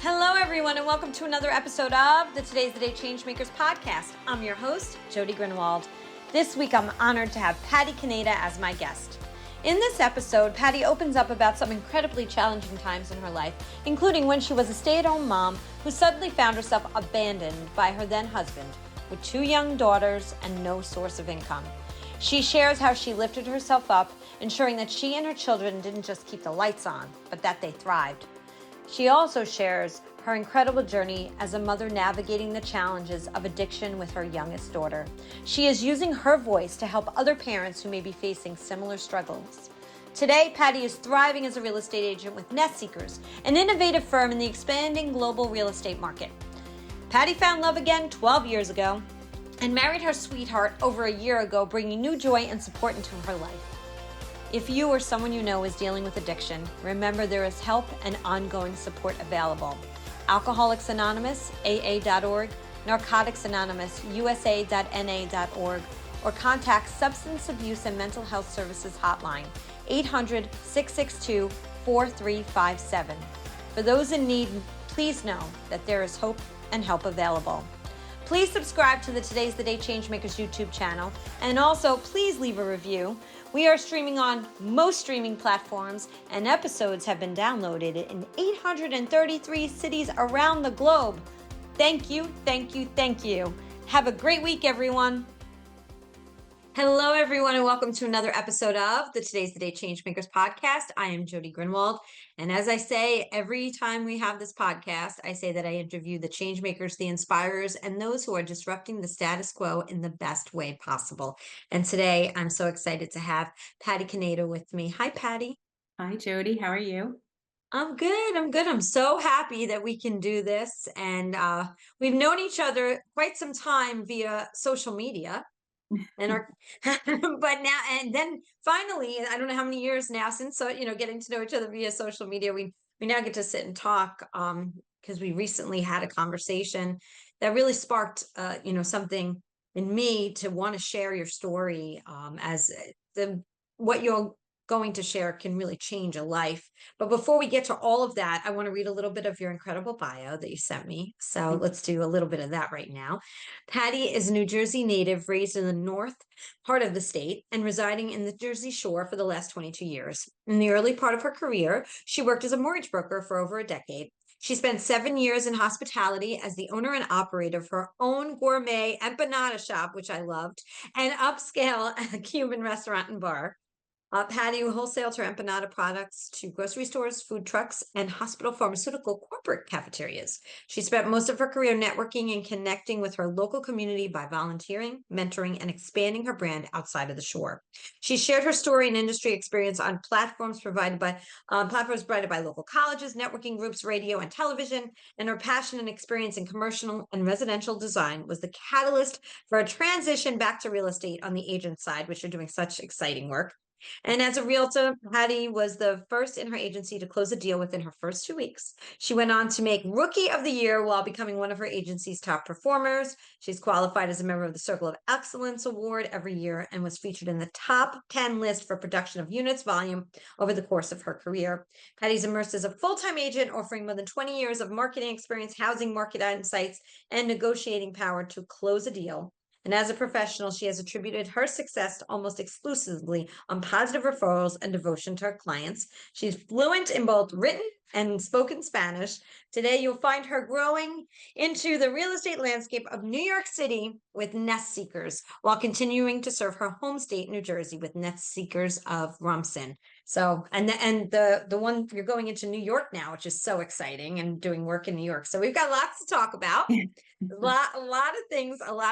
Hello, everyone, and welcome to another episode of the Today's the Day Changemakers Podcast. I'm your host, Jody Grunwald. This week, I'm honored to have Patty Caneda as my guest. In this episode, Patty opens up about some incredibly challenging times in her life, including when she was a stay-at-home mom who suddenly found herself abandoned by her then-husband with 2 young daughters and no source of income. She shares how she lifted herself up, ensuring that she and her children didn't just keep the lights on, but that they thrived. She also shares her incredible journey as a mother navigating the challenges of addiction with her youngest daughter. She is using her voice to help other parents who may be facing similar struggles. Today, Patty is thriving as a real estate agent with NestSeekers, an innovative firm in the expanding global real estate market. Patty found love again 12 years ago and married her sweetheart over a year ago, bringing new joy and support into her life. If you or someone you know is dealing with addiction, remember there is help and ongoing support available. Alcoholics Anonymous, AA.org, Narcotics Anonymous, USA.NA.org, or contact Substance Abuse and Mental Health Services Hotline, 800-662-4357. For those in need, please know that there is hope and help available. Please subscribe to the Today's the Day Changemakers YouTube channel, and also please leave a review. We are streaming on most streaming platforms, and episodes have been downloaded in 833 cities around the globe. Thank you, thank you, thank you. Have a great week, everyone. Hello, everyone, and welcome to another episode of the Today's the Day Changemakers Podcast. I am Jody Grunwald, and as I say every time we have this podcast, I say that I interview the changemakers, the inspirers, and those who are disrupting the status quo in the best way possible. And today, I'm so excited to have Patty Caneda with me. Hi, Patty. Hi, Jody. How are you? I'm good. I'm so happy that we can do this, and we've known each other quite some time via social media. And our but now and then finally, I don't know how many years now since getting to know each other via social media, we now get to sit and talk because we recently had a conversation that really sparked something in me to want to share your story, as the what you're going to share can really change a life. But before we get to all of that, I want to read a little bit of your incredible bio that you sent me. So let's do a little bit of that right now. Patty is a New Jersey native, raised in the north part of the state and residing in the Jersey Shore for the last 22 years. In the early part of her career, she worked as a mortgage broker for over a decade. She spent 7 years in hospitality as the owner and operator of her own gourmet empanada shop, which I loved, and upscale Cuban restaurant and bar. Patty wholesaled her empanada products to grocery stores, food trucks, and hospital pharmaceutical corporate cafeterias. She spent most of her career networking and connecting with her local community by volunteering, mentoring, and expanding her brand outside of the shore. She shared her story and industry experience on platforms provided by local colleges, networking groups, radio, and television. And her passion and experience in commercial and residential design was the catalyst for a transition back to real estate on the agent side, which are doing such exciting work. And as a realtor, Patty was the first in her agency to close a deal within her first 2 weeks. She went on to make Rookie of the Year while becoming one of her agency's top performers. She's qualified as a member of the Circle of Excellence Award every year and was featured in the top 10 list for production of units volume over the course of her career. Patty's immersed as a full-time agent, offering more than 20 years of marketing experience, housing market insights, and negotiating power to close a deal. And as a professional, she has attributed her success almost exclusively on positive referrals and devotion to her clients. She's fluent in both written and spoken Spanish. Today, you'll find her growing into the real estate landscape of New York City with NestSeekers, while continuing to serve her home state, New Jersey, with NestSeekers of Rumson. So, and the one you're going into New York now, which is so exciting, and doing work in New York. So we've got lots to talk about. A lot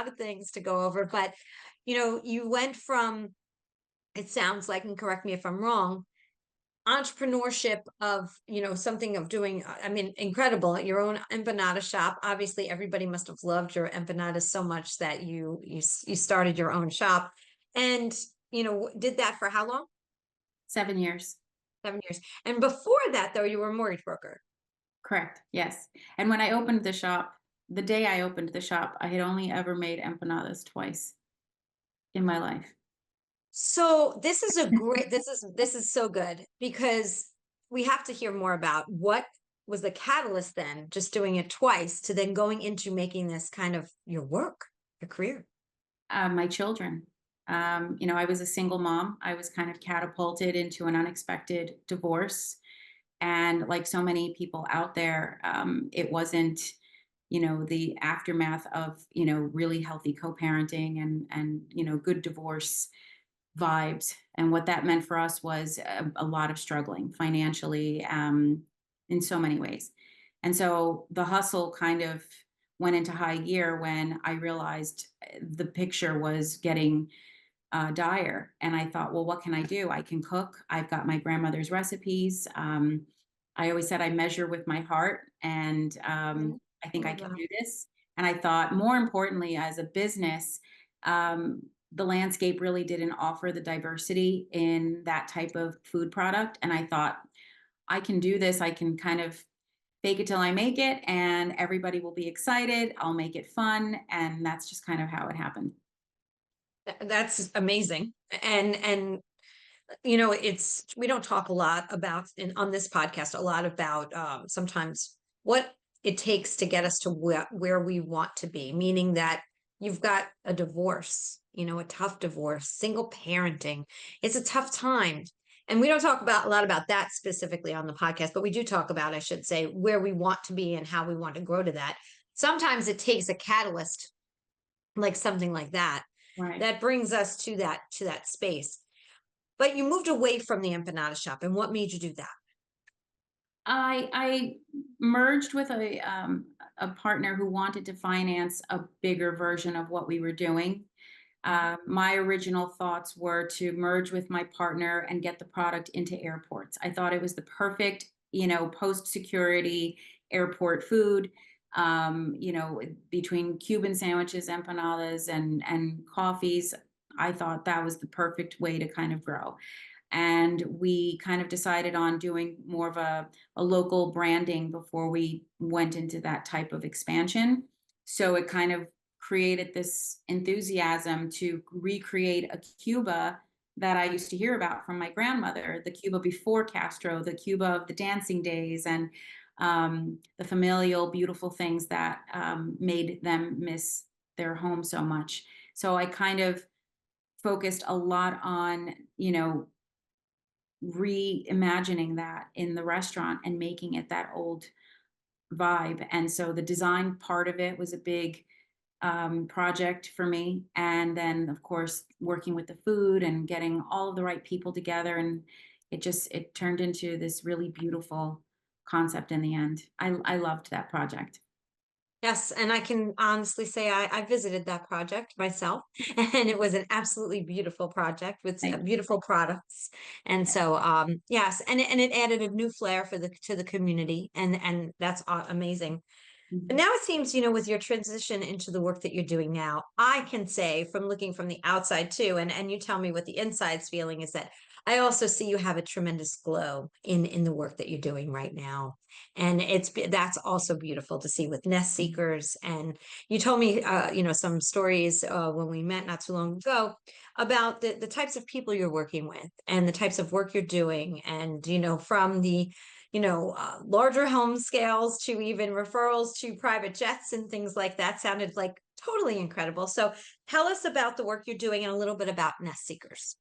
of things to go over, but you went from, it sounds like, and correct me if I'm wrong, entrepreneurship of something of doing, I mean, incredible, your own empanada shop. Obviously everybody must have loved your empanadas so much that you started your own shop, and did that for how long? 7 years. 7 years. And before that, though, you were a mortgage broker. Correct. Yes. And when I opened the shop, the day I opened the shop, I had only ever made empanadas twice in my life. So this is a great, this is so good, because we have to hear more about what was the catalyst then, just doing it twice, to then going into making this kind of your work, your career? My children. I was a single mom. I was kind of catapulted into an unexpected divorce. And like so many people out there, it wasn't, the aftermath of, really healthy co-parenting and good divorce vibes. And what that meant for us was a lot of struggling financially, in so many ways. And so the hustle kind of went into high gear when I realized the picture was getting dire. And I thought, well, what can I do? I can cook. I've got my grandmother's recipes. I always said I measure with my heart, and Mhm. I think I Love can that. do this. And I thought, more importantly, as a business, the landscape really didn't offer the diversity in that type of food product. And I thought, I can do this. I can kind of fake it till I make it, and everybody will be excited. I'll make it fun. And that's just kind of how it happened. That's amazing. And it's, we don't talk a lot about in on this podcast a lot about sometimes what it takes to get us to where we want to be, meaning that you've got a divorce, a tough divorce, single parenting. It's a tough time. And we don't talk about a lot about that specifically on the podcast, but we do talk about, I should say, where we want to be and how we want to grow to that. Sometimes it takes a catalyst like something like that Right. that brings us to that space. But you moved away from the empanada shop, and what made you do that? I merged with a partner who wanted to finance a bigger version of what we were doing. Mhm. My original thoughts were to merge with my partner and get the product into airports. I thought it was the perfect, post security airport food. Between Cuban sandwiches, empanadas, and coffees, I thought that was the perfect way to kind of grow. And we kind of decided on doing more of a local branding before we went into that type of expansion. So it kind of created this enthusiasm to recreate a Cuba that I used to hear about from my grandmother, the Cuba before Castro, the Cuba of the dancing days, and the familial, beautiful things that made them miss their home so much. So I kind of focused a lot on, reimagining that in the restaurant and making it that old vibe. And so the design part of it was a big project for me. And then, of course, working with the food and getting all of the right people together. And it turned into this really beautiful concept in the end. I loved that project. Yes, and I can honestly say I visited that project myself, and it was an absolutely beautiful project with Thank you. beautiful products. And so, yes, and it added a new flair for the to the community, and that's amazing. But Mhm. now it seems, with your transition into the work that you're doing now, I can say from looking from the outside too, and you tell me what the inside's feeling is, that I also see you have a tremendous glow in the work that you're doing right now. And that's also beautiful to see with nest seekers. And you told me some stories when we met not too long ago about the types of people you're working with and the types of work you're doing. And from the larger home scales to even referrals to private jets and things like that sounded like totally incredible. So tell us about the work you're doing and a little bit about Nest Seekers.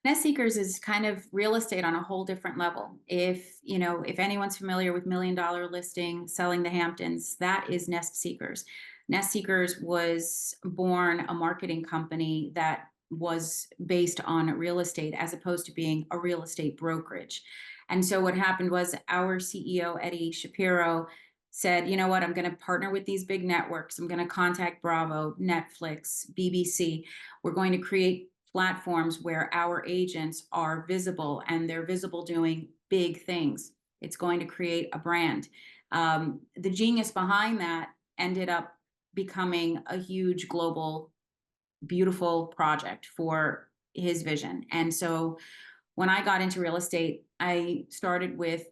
Nest seekers is kind of real estate on a whole different level. If anyone's familiar with Million Dollar Listing, Selling the Hamptons, that is Nest Seekers. Nest Seekers was born a marketing company that was based on real estate as opposed to being a real estate brokerage. And so what happened was our CEO, Eddie Shapiro, said, you know what, I'm going to partner with these big networks. I'm going to contact Bravo, Netflix, BBC. We're going to create platforms where our agents are visible, and they're visible doing big things. It's going to create a brand. The genius behind that ended up becoming a huge global, beautiful project for his vision. And so when I got into real estate, I started with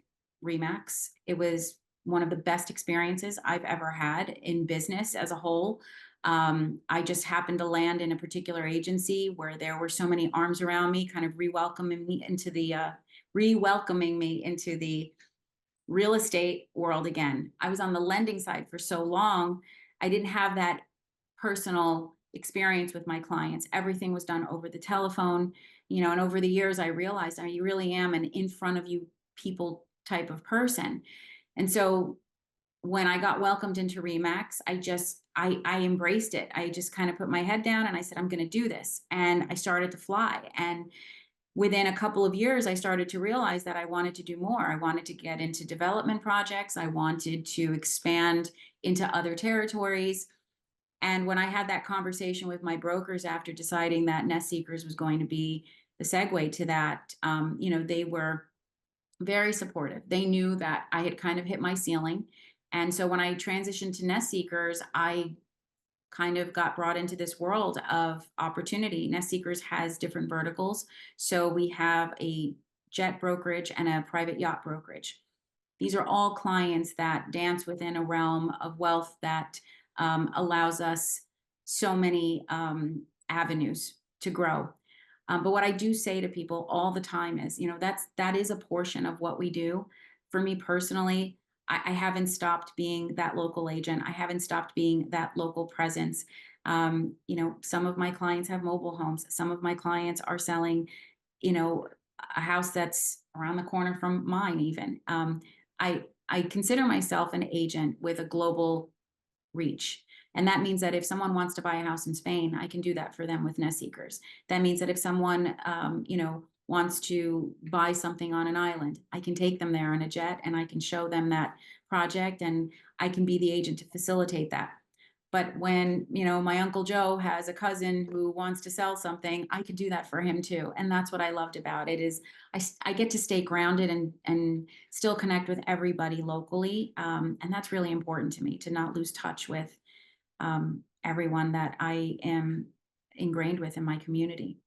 Remax. It was one of the best experiences I've ever had in business as a whole. I just happened to land in a particular agency where there were so many arms around me, kind of re-welcoming me into the real estate world again. I was on the lending side for so long. I didn't have that personal experience with my clients. Everything was done over the telephone, and over the years I realized I really am an in front of you people type of person. And so when I got welcomed into Remax, I embraced it. I just kind of put my head down and I said, I'm going to do this. And I started to fly. And within a couple of years, I started to realize that I wanted to do more. I wanted to get into development projects. I wanted to expand into other territories. And when I had that conversation with my brokers after deciding that Nest Seekers was going to be the segue to that, they were very supportive. They knew that I had kind of hit my ceiling. And so when I transitioned to Nest Seekers, I kind of got brought into this world of opportunity. Nest Seekers has different verticals. So we have a jet brokerage and a private yacht brokerage. These are all clients that dance within a realm of wealth that allows us so many avenues to grow. But what I do say to people all the time is, that is a portion of what we do. For me personally, I haven't stopped being that local agent. I haven't stopped being that local presence. Some of my clients have mobile homes. Some of my clients are selling, a house that's around the corner from mine even. I consider myself an agent with a global reach. And that means that if someone wants to buy a house in Spain, I can do that for them with Nest Seekers. That means that if someone, wants to buy something on an island, I can take them there on a jet and I can show them that project and I can be the agent to facilitate that. But when, my Uncle Joe has a cousin who wants to sell something, I could do that for him too. And that's what I loved about it is I get to stay grounded and still connect with everybody locally. And that's really important to me, to not lose touch with everyone that I am ingrained with in my community.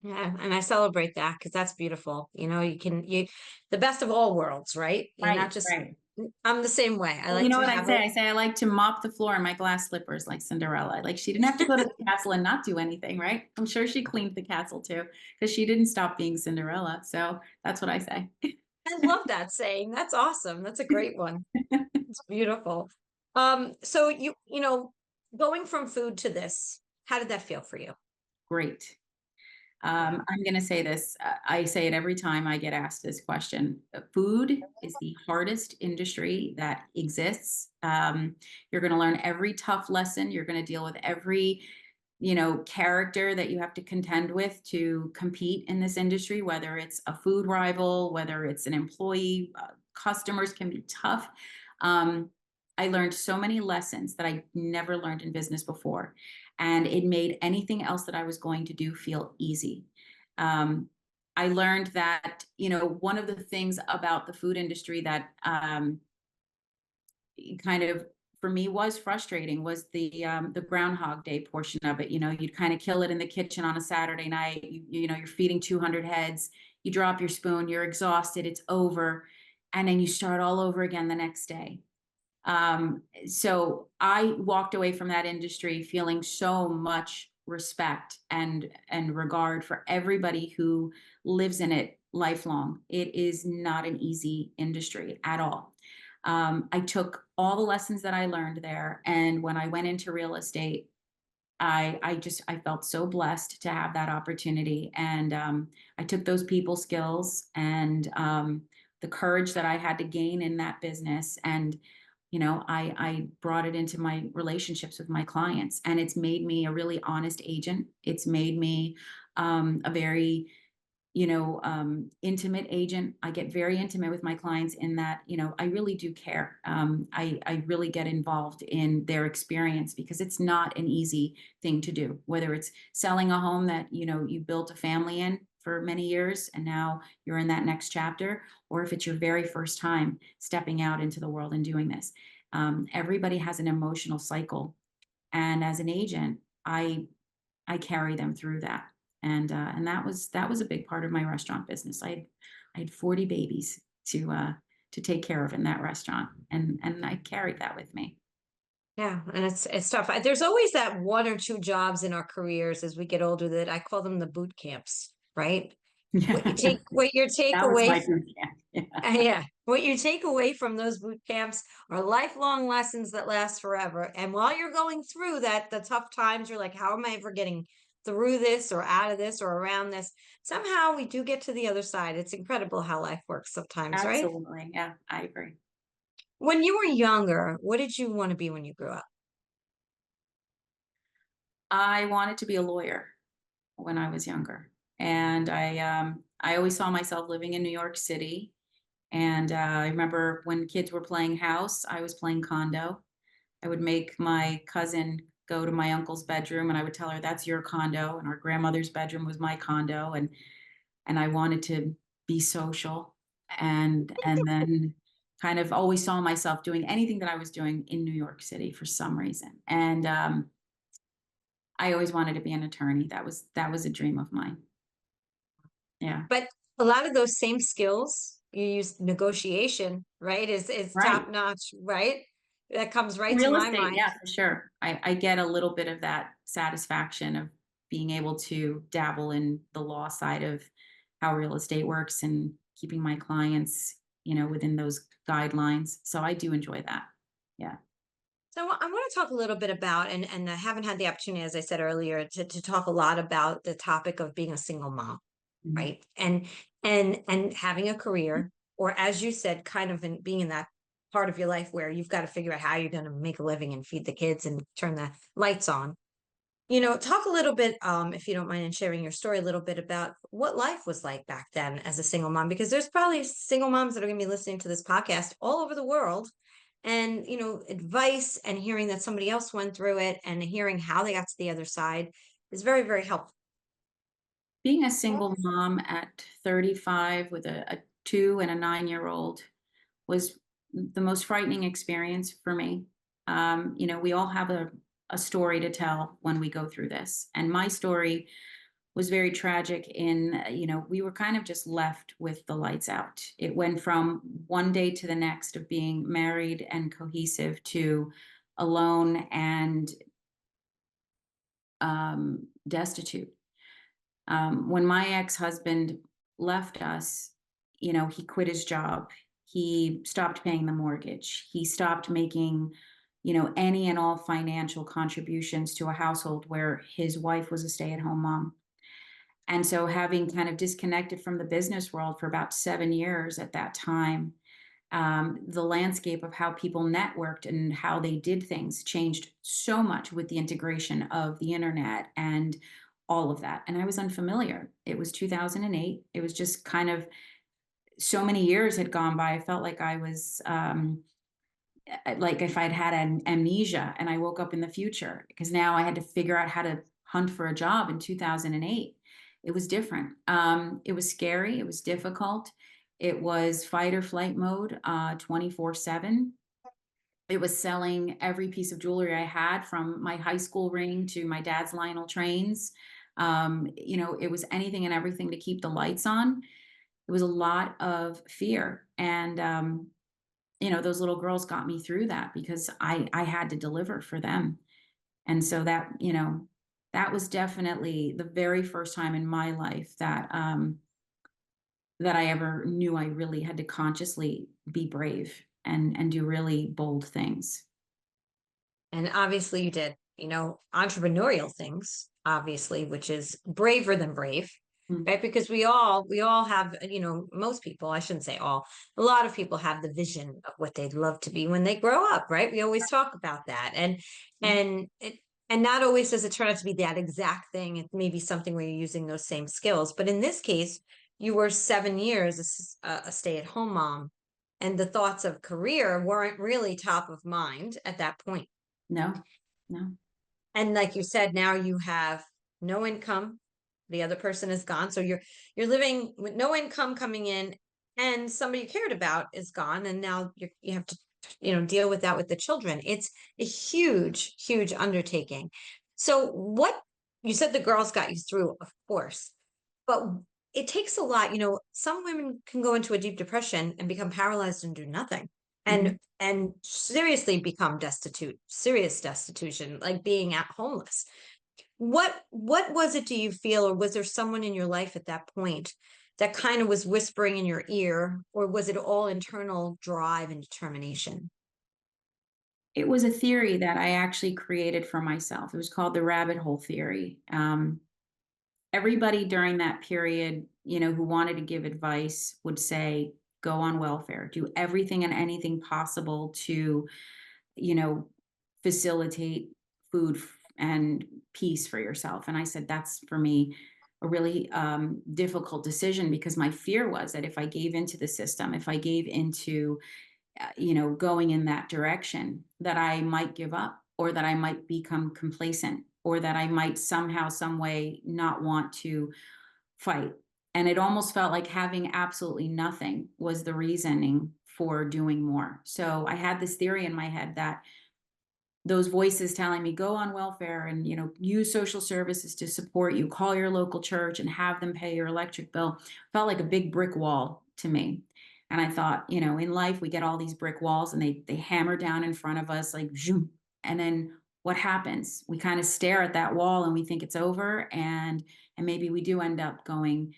Yeah, and I celebrate that because that's beautiful. You the best of all worlds, right? You're Right, not just right. I'm the same way. I Well, you like know to what I have say? it. I say I like to mop the floor in my glass slippers like Cinderella. Like she didn't have to go to the castle and not do anything, right? I'm sure she cleaned the castle too, because she didn't stop being Cinderella. So that's what I say. I love that saying. That's awesome. That's a great one. It's beautiful. So going from food to this, how did that feel for you? Great. Yeah. I'm going to say this. I say it every time I get asked this question. Food is the hardest industry that exists. You're going to learn every tough lesson. You're going to deal with every, character that you have to contend with to compete in this industry, whether it's a food rival, whether it's an employee, customers can be tough. Um, I learned so many lessons that I never learned in business before. And it made anything else that I was going to do feel easy. Um, I learned that, one of the things about the food industry that kind of for me was frustrating was the Groundhog Day portion of it. You'd kind of kill it in the kitchen on a Saturday night. You're feeding 200 heads. You drop your spoon. You're exhausted. It's over, and then you start all over again the next day. So I walked away from that industry feeling so much respect and regard for everybody who lives in it lifelong. It is not an easy industry at all. I took all the lessons that I learned there, and when I went into real estate, I felt so blessed to have that opportunity, and I took those people skills and the courage that I had to gain in that business, and I brought it into my relationships with my clients, and it's made me a really honest agent. It's made me a very intimate agent. I get very intimate with my clients in that, I really do care. I really get involved in their experience because it's not an easy thing to do, whether it's selling a home that, you built a family in for many years and now you're in that next chapter, or if it's your very first time stepping out into the world and doing this. Everybody has an emotional cycle. And as an agent, I carry them through that. And that was a big part of my restaurant business. I had 40 babies to take care of in that restaurant, and I carried that with me. Yeah, and it's tough. There's always that one or two jobs in our careers as we get older that I call them the boot camps, right? what you take, Yeah. what your take That was away my boot camp. Yeah. yeah. What you take away from those boot camps are lifelong lessons that last forever. And while you're going through that, the tough times, you're like, how am I ever getting through this or out of this or around this? Somehow we do get to the other side. It's incredible how life works sometimes, right? Absolutely. Yeah, I agree. When you were younger, what did you want to be when you grew up? I wanted to be a lawyer when I was younger, and I always saw myself living in New York City. And I remember when kids were playing house, I was playing condo. I would make my cousin go to my uncle's bedroom, and I would tell her, "That's your condo," and our grandmother's bedroom was my condo, and I wanted to be social, and then kind of always saw myself doing anything that I was doing in New York City for some reason. And I always wanted to be an attorney. That was a dream of mine. Yeah. But a lot of those same skills, you use negotiation, right? Is Right. top notch, right? That comes right to Real my estate, mind. yeah, for sure. I get a little bit of that satisfaction of being able to dabble in the law side of how real estate works and keeping my clients, within those guidelines. So I do enjoy that. Yeah. So I want to talk a little bit about, and I haven't had the opportunity, as I said earlier, to talk a lot about the topic of being a single mom, Mhm. right? And having a career, or as you said, kind of being in that part of your life where you've got to figure out how you're going to make a living and feed the kids and turn the lights on. Talk a little bit, if you don't mind, in sharing your story a little bit about what life was like back then as a single mom, because there's probably single moms that are going to be listening to this podcast all over the world. And, advice and hearing that somebody else went through it and hearing how they got to the other side is very, very helpful. Being a single mom at 35 with a 2 and a 9-year-old was the most frightening experience for me. We all have a story to tell when we go through this. And my story was very tragic in, we were kind of just left with the lights out. It went from one day to the next of being married and cohesive to alone and destitute. When my ex-husband left us, he quit his job. He stopped paying the mortgage. He stopped making, any and all financial contributions to a household where his wife was a stay-at-home mom. And so having kind of disconnected from the business world for about 7 years at that time, the landscape of how people networked and how they did things changed so much with the integration of the internet and all of that. And I was unfamiliar. It was 2008. It was just kind of so many years had gone by. I felt like I was like if I'd had an amnesia and I woke up in the future because now I had to figure out how to hunt for a job in 2008. It was different. It was scary. It was difficult. It was fight or flight mode 24/7. It was selling every piece of jewelry I had from my high school ring to my dad's Lionel trains. It was anything and everything to keep the lights on. It was a lot of fear. And those little girls got me through that because I had to deliver for them. And so that was definitely the very first time in my life that I ever knew I really had to consciously be brave and do really bold things. And obviously you did, entrepreneurial things, obviously, which is braver than brave, Mm, right? Because we all have, most people, I shouldn't say all, a lot of people have the vision of what they'd love to be when they grow up, right? We always talk about that. And yeah. and it and not always does it turn out to be that exact thing. It may be something where you're using those same skills. But in this case, you were 7 years a stay-at-home mom, and the thoughts of career weren't really top of mind at that point. No, no. And like you said, now you have no income. The other person is gone. So you're living with no income coming in, and somebody you cared about is gone. And now you have to, deal with that with the children. It's a huge, huge undertaking. So what you said the girls got you through, of course, but it takes a lot. Some women can go into a deep depression and become paralyzed and do nothing. Mhm. And seriously become destitute, serious destitution, like being at homeless. What was it, do you feel, or was there someone in your life at that point that kind of was whispering in your ear, or was it all internal drive and determination? It was a theory that I actually created for myself. It was called the rabbit hole theory. Everybody during that period, who wanted to give advice would say, go on welfare, do everything and anything possible to, you know, facilitate and peace for yourself. And I said, that's for me a really difficult decision, because my fear was that if I gave into the system, if I gave into going in that direction, that I might give up, or that I might become complacent, or that I might somehow, some way not want to fight. And it almost felt like having absolutely nothing was the reasoning for doing more. So I had this theory in my head that those voices telling me go on welfare and use social services to support you, call your local church and have them pay your electric bill, felt like a big brick wall to me. And I thought, in life we get all these brick walls and they hammer down in front of us like zoom, and then what happens? We kind of stare at that wall and we think it's over, and maybe we do end up going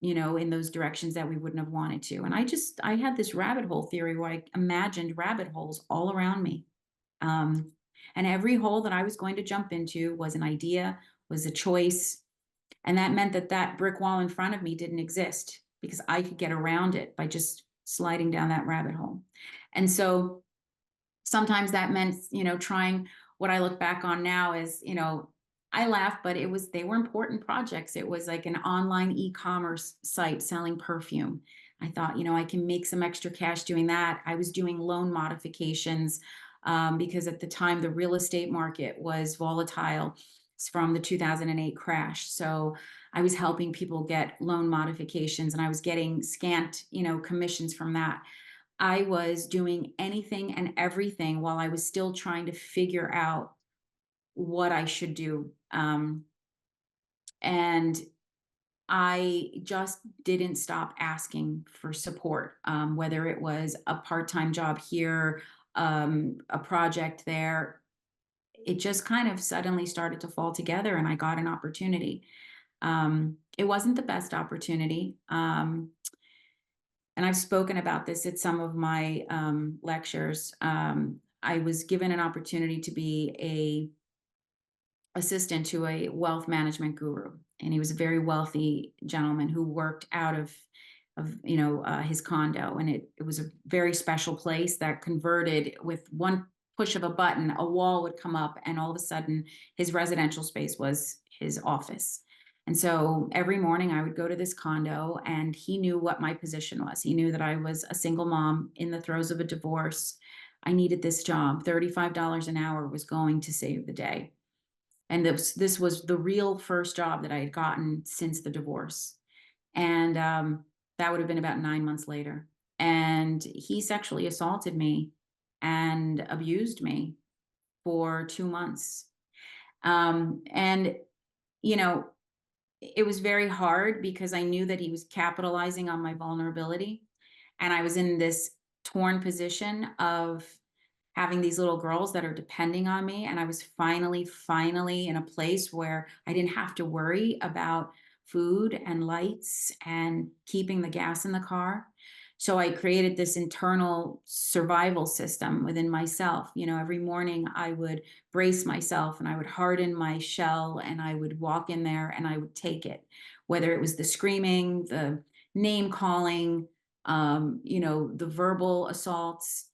in those directions that we wouldn't have wanted to. And I had this rabbit hole theory where I imagined rabbit holes all around me. um, and every hole that I was going to jump into was an idea, was a choice. And that meant that that brick wall in front of me didn't exist, because I could get around it by just sliding down that rabbit hole. And so sometimes that meant, trying what I look back on now is, I laugh, but they were important projects. It was like an online e-commerce site selling perfume. I thought, I can make some extra cash doing that. I was doing loan modifications, because at the time the real estate market was volatile from the 2008 crash. So I was helping people get loan modifications, and I was getting scant, commissions from that. I was doing anything and everything while I was still trying to figure out what I should do. And I just didn't stop asking for support, whether it was a part-time job here, a project there. It just kind of suddenly started to fall together, and I got an opportunity. It wasn't the best opportunity. And I've spoken about this at some of my lectures. I was given an opportunity to be a assistant to a wealth management guru, and he was a very wealthy gentleman who worked out of his condo, and it was a very special place that converted with one push of a button. A wall would come up, and all of a sudden his residential space was his office. And so every morning I would go to this condo, and he knew what my position was. He knew that I was a single mom in the throes of a divorce. I needed this job. $35 an hour was going to save the day. And this was the real first job that I had gotten since the divorce. And that would have been about 9 months later. And he sexually assaulted me and abused me for 2 months. And, you know, it was very hard, because I knew that he was capitalizing on my vulnerability. And I was in this torn position of having these little girls that are depending on me. And I was finally in a place where I didn't have to worry about food and lights and keeping the gas in the car. So I created this internal survival system within myself. Every morning I would brace myself, and I would harden my shell, and I would walk in there and I would take it, whether it was the screaming, the name calling, the verbal assaults,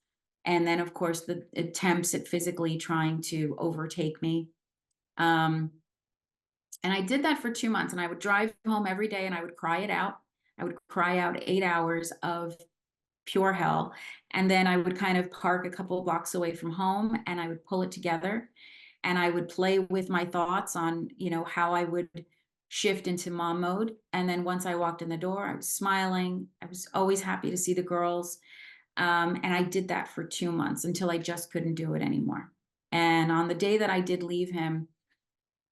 and then of course the attempts at physically trying to overtake me. Um, and I did that for 2 months, and I would drive home every day and I would cry it out. I would cry out 8 hours of pure hell. And then I would kind of park a couple of blocks away from home, and I would pull it together, and I would play with my thoughts on, how I would shift into mom mode. And then once I walked in the door, I was smiling. I was always happy to see the girls. And I did that for 2 months until I just couldn't do it anymore. And on the day that I did leave him,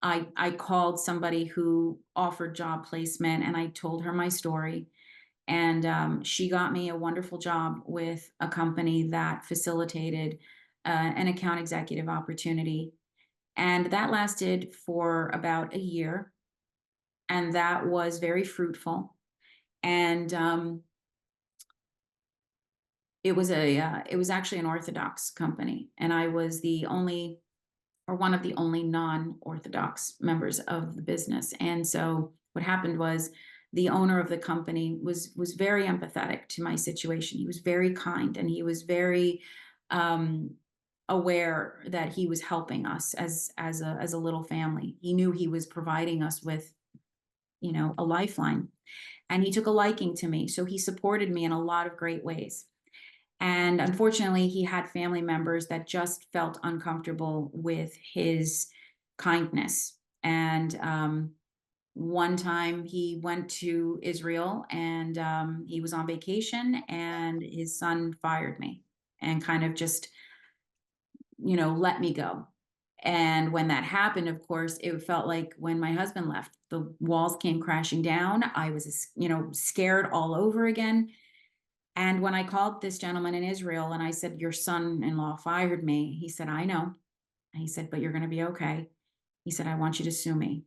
I called somebody who offered job placement, and I told her my story. And she got me a wonderful job with a company that facilitated an account executive opportunity. And that lasted for about a year. And that was very fruitful. And it was actually an Orthodox company, and I was the only, or one of the only non-Orthodox members of the business. And so what happened was the owner of the company was very empathetic to my situation. He was very kind, and he was very um, aware that he was helping us as a little family. He knew he was providing us with, a lifeline, and he took a liking to me. So he supported me in a lot of great ways. And unfortunately, he had family members that just felt uncomfortable with his kindness. And one time he went to Israel, and he was on vacation, and his son fired me and kind of just, let me go. And when that happened, of course, it felt like when my husband left, the walls came crashing down. I was, scared all over again. And when I called this gentleman in Israel and I said, "Your son in law fired me," he said, "I know." And he said, "But you're going to be okay." He said, "I want you to sue me."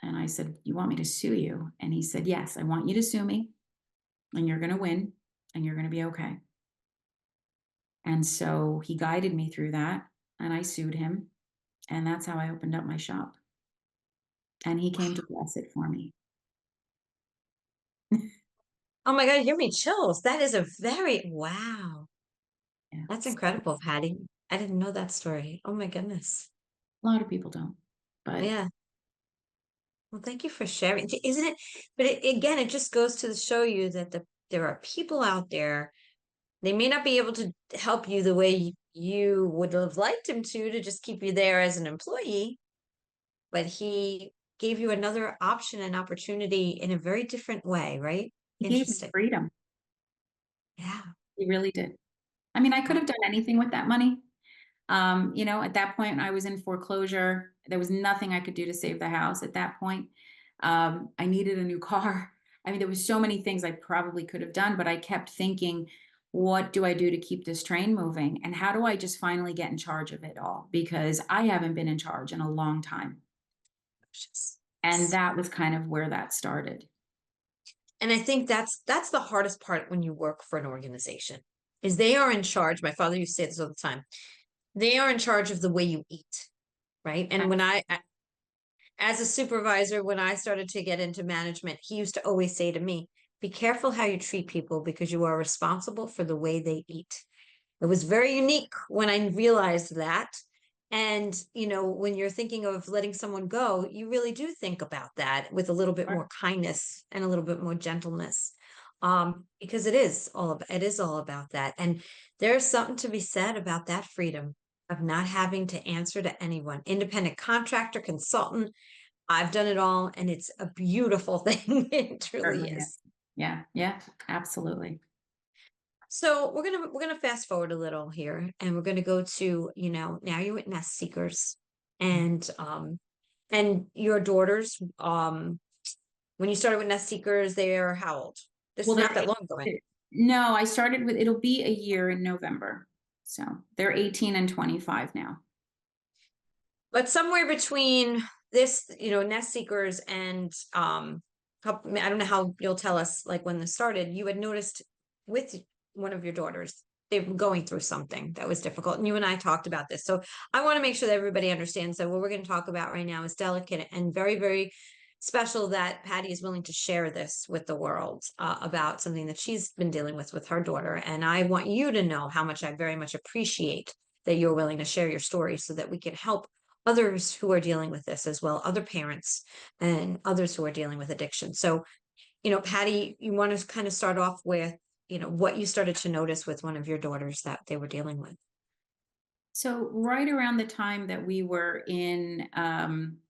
And I said, "You want me to sue you?" And he said, "Yes, I want you to sue me, and you're going to win, and you're going to be okay." And so he guided me through that, and I sued him. And that's how I opened up my shop. And he came to bless it for me. Oh my God, you give me chills. That is a very, wow. Yeah. That's So incredible, Patty. I didn't know that story. Oh my goodness. a lot of people don't, but Yeah. Well, thank you for sharing. Isn't it? But again, it just goes to show you that there are people out there. They may not be able to help you the way you would have liked him to just keep you there as an employee, but he gave you another option and opportunity in a very different way, right? he gave me Interesting. freedom. Yeah. He really did. I mean, I could Wow. have done anything with that money. At that point, I was in foreclosure. There was nothing I could do to save the house at that point. I needed a new car. I mean, there was so many things I probably could have done, but I kept thinking, what do I do to keep this train moving? And how do I just finally get in charge of it all? Because I haven't been in charge in a long time. And that was kind of where that started. And I think that's the hardest part when you work for an organization is they are in charge. My father used to say this all the time. They are in charge of the way you eat, right? And when as a supervisor, when I started to get into management, he used to always say to me, be careful how you treat people because you are responsible for the way they eat. It was very unique when I realized that. And, when you're thinking of letting someone go, you really do think about that with a little bit more kindness and a little bit more gentleness. Because it is all about that. And there's something to be said about that freedom of not having to answer to anyone, independent contractor, consultant. I've done it all, and it's a beautiful thing. It truly Certainly. is. Yeah, yeah, absolutely. So we're gonna fast forward a little here, and we're gonna go to, now you're with Nest Seekers, and your daughters, when you started with Nest Seekers, they're how old? This Well, is not that long ago. no, I started with, it'll be a year in November. So they're 18 and 25 now. But somewhere between this, Nest Seekers and I don't know how you'll tell us like when this started, you had noticed with one of your daughters, they were going through something that was difficult. And you and I talked about this. So I want to make sure that everybody understands that what we're going to talk about right now is delicate and very, very special that Patty is willing to share this with the world about something that she's been dealing with her daughter. And I want you to know how much I very much appreciate that you're willing to share your story so that we can help others who are dealing with this as well, other parents and others who are dealing with addiction. So, Patty, you want to kind of start off with, what you started to notice with one of your daughters that they were dealing with. So right around the time that we were in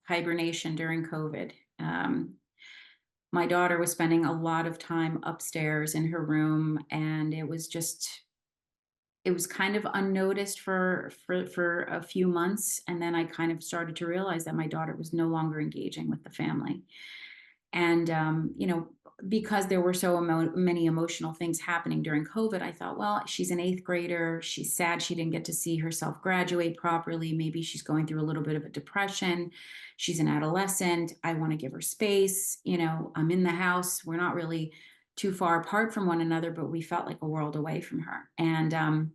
hibernation during COVID, my daughter was spending a lot of time upstairs in her room, and it was kind of unnoticed for a few months, and then I kind of started to realize that my daughter was no longer engaging with the family. And because there were so many emotional things happening during COVID, I thought, well, she's an eighth grader. She's sad she didn't get to see herself graduate properly. Maybe she's going through a little bit of a depression. She's an adolescent. I want to give her space. I'm in the house. We're not really too far apart from one another, but we felt like a world away from her. And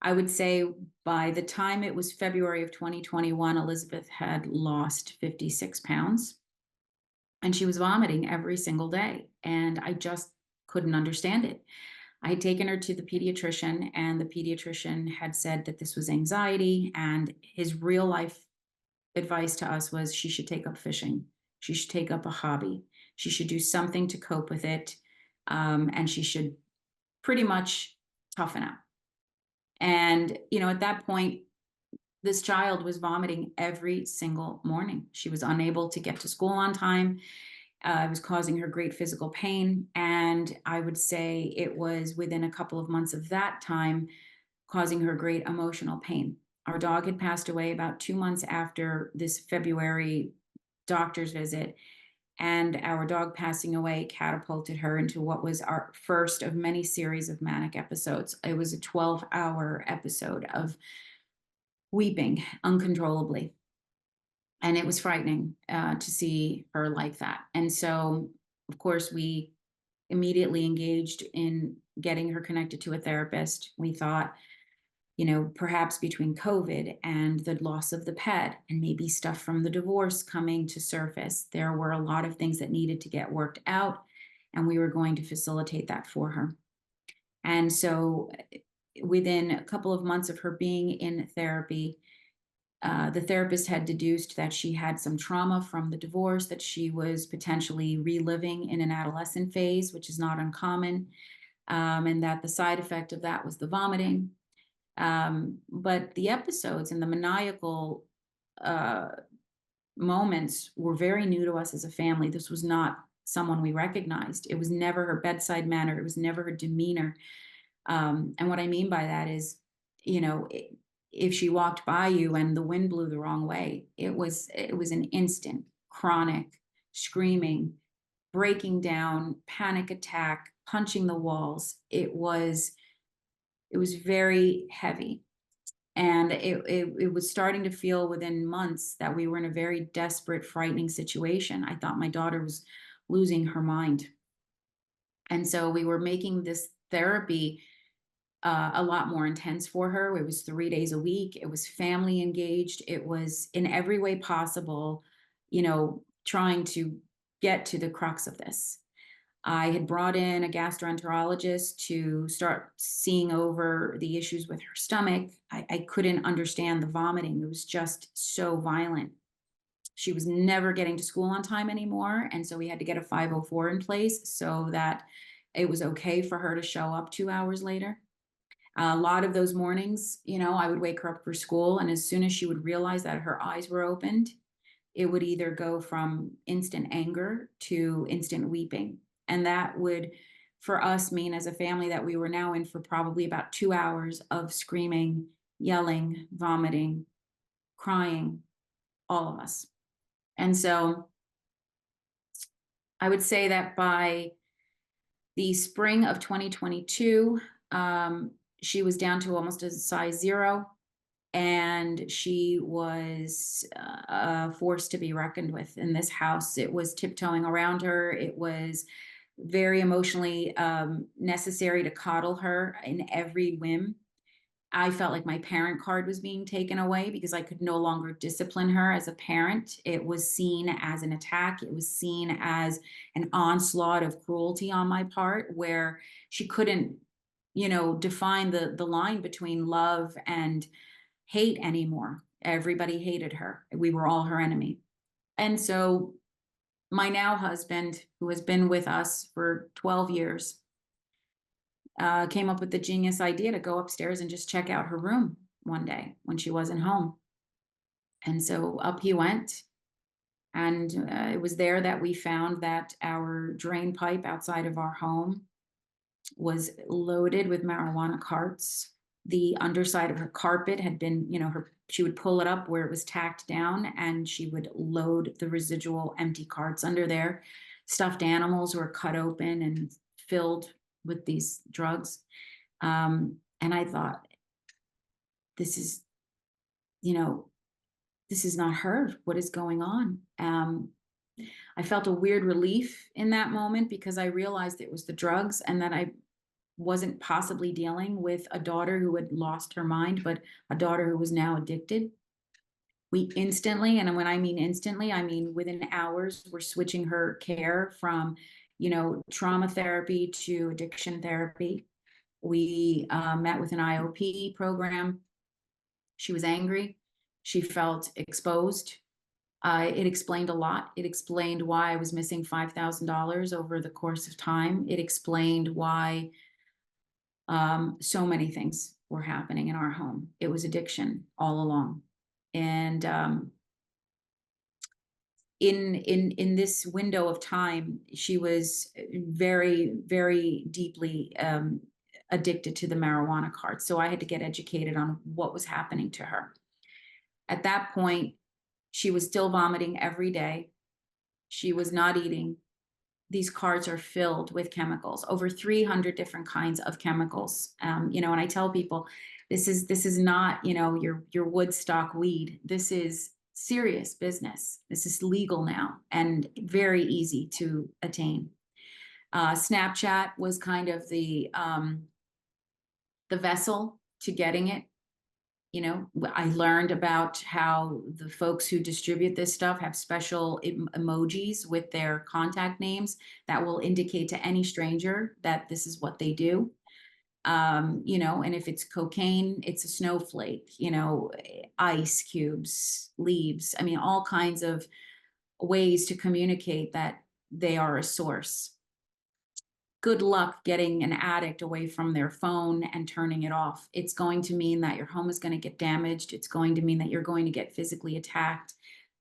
I would say by the time it was February of 2021, Elizabeth had lost 56 pounds. And she was vomiting every single day. And I just couldn't understand it. I had taken her to the pediatrician, and the pediatrician had said that this was anxiety. And his real life advice to us was she should take up fishing. She should take up a hobby. She should do something to cope with it. And she should pretty much toughen up. And, at that point, this child was vomiting every single morning. She was unable to get to school on time. It was causing her great physical pain. And I would say it was within a couple of months of that time causing her great emotional pain. Our dog had passed away about 2 months after this February doctor's visit. And our dog passing away catapulted her into what was our first of many series of manic episodes. It was a 12-hour episode of weeping uncontrollably. And it was frightening to see her like that. And so, of course, we immediately engaged in getting her connected to a therapist. We thought, perhaps between COVID and the loss of the pet and maybe stuff from the divorce coming to surface, there were a lot of things that needed to get worked out, and we were going to facilitate that for her. And so within a couple of months of her being in therapy, the therapist had deduced that she had some trauma from the divorce that she was potentially reliving in an adolescent phase, which is not uncommon, and that the side effect of that was the vomiting. But the episodes and the maniacal moments were very new to us as a family. This was not someone we recognized. It was never her bedside manner. It was never her demeanor. And what I mean by that is, if she walked by you and the wind blew the wrong way, it was an instant, chronic screaming, breaking down, panic attack, punching the walls. It was very heavy. And it was starting to feel within months that we were in a very desperate, frightening situation. I thought my daughter was losing her mind. And so we were making this therapy a lot more intense for her. It was 3 days a week. It was family engaged. It was in every way possible, trying to get to the crux of this. I had brought in a gastroenterologist to start seeing over the issues with her stomach. I couldn't understand the vomiting. It was just so violent. She was never getting to school on time anymore. And so we had to get a 504 in place so that it was okay for her to show up 2 hours later. A lot of those mornings, I would wake her up for school. And as soon as she would realize that her eyes were opened, it would either go from instant anger to instant weeping. And that would, for us, mean as a family that we were now in for probably about 2 hours of screaming, yelling, vomiting, crying, all of us. And so I would say that by the spring of 2022, she was down to almost a size 0. And she was a force to be reckoned with in this house. It was tiptoeing around her. It was very emotionally necessary to coddle her in every whim. I felt like my parent card was being taken away because I could no longer discipline her as a parent. It was seen as an attack. It was seen as an onslaught of cruelty on my part, where she couldn't, define the line between love and hate anymore. Everybody hated her. We were all her enemy. And so my now husband, who has been with us for 12 years, came up with the genius idea to go upstairs and just check out her room one day when she wasn't home. And so up he went. And it was there that we found that our drain pipe outside of our home was loaded with marijuana carts. The underside of her carpet had been, she would pull it up where it was tacked down, and she would load the residual empty carts under there. stuffed animals were cut open and filled with these drugs. And I thought, this is, you know, this is not her. What is going on? I felt a weird relief in that moment because I realized it was the drugs and that I wasn't possibly dealing with a daughter who had lost her mind, but a daughter who was now addicted. We instantly, and when I mean instantly, I mean within hours, we're switching her care from, trauma therapy to addiction therapy. We met with an IOP program. She was angry. She felt exposed. It explained a lot. It explained why I was missing $5,000 over the course of time. It explained why so many things were happening in our home. It was addiction all along. And in this window of time, she was very, very deeply addicted to the marijuana card. So I had to get educated on what was happening to her. At that point, she was still vomiting every day. She was not eating. These cards are filled with chemicals, over 300 different kinds of chemicals. And I tell people, this is not, your Woodstock weed. This is serious business. This is legal now and very easy to attain. Snapchat was kind of the vessel to getting it. I learned about how the folks who distribute this stuff have special emojis with their contact names that will indicate to any stranger that this is what they do. And if it's cocaine, it's a snowflake, ice cubes, leaves. I mean, all kinds of ways to communicate that they are a source. Good luck getting an addict away from their phone and turning it off. It's going to mean that your home is going to get damaged. It's going to mean that you're going to get physically attacked.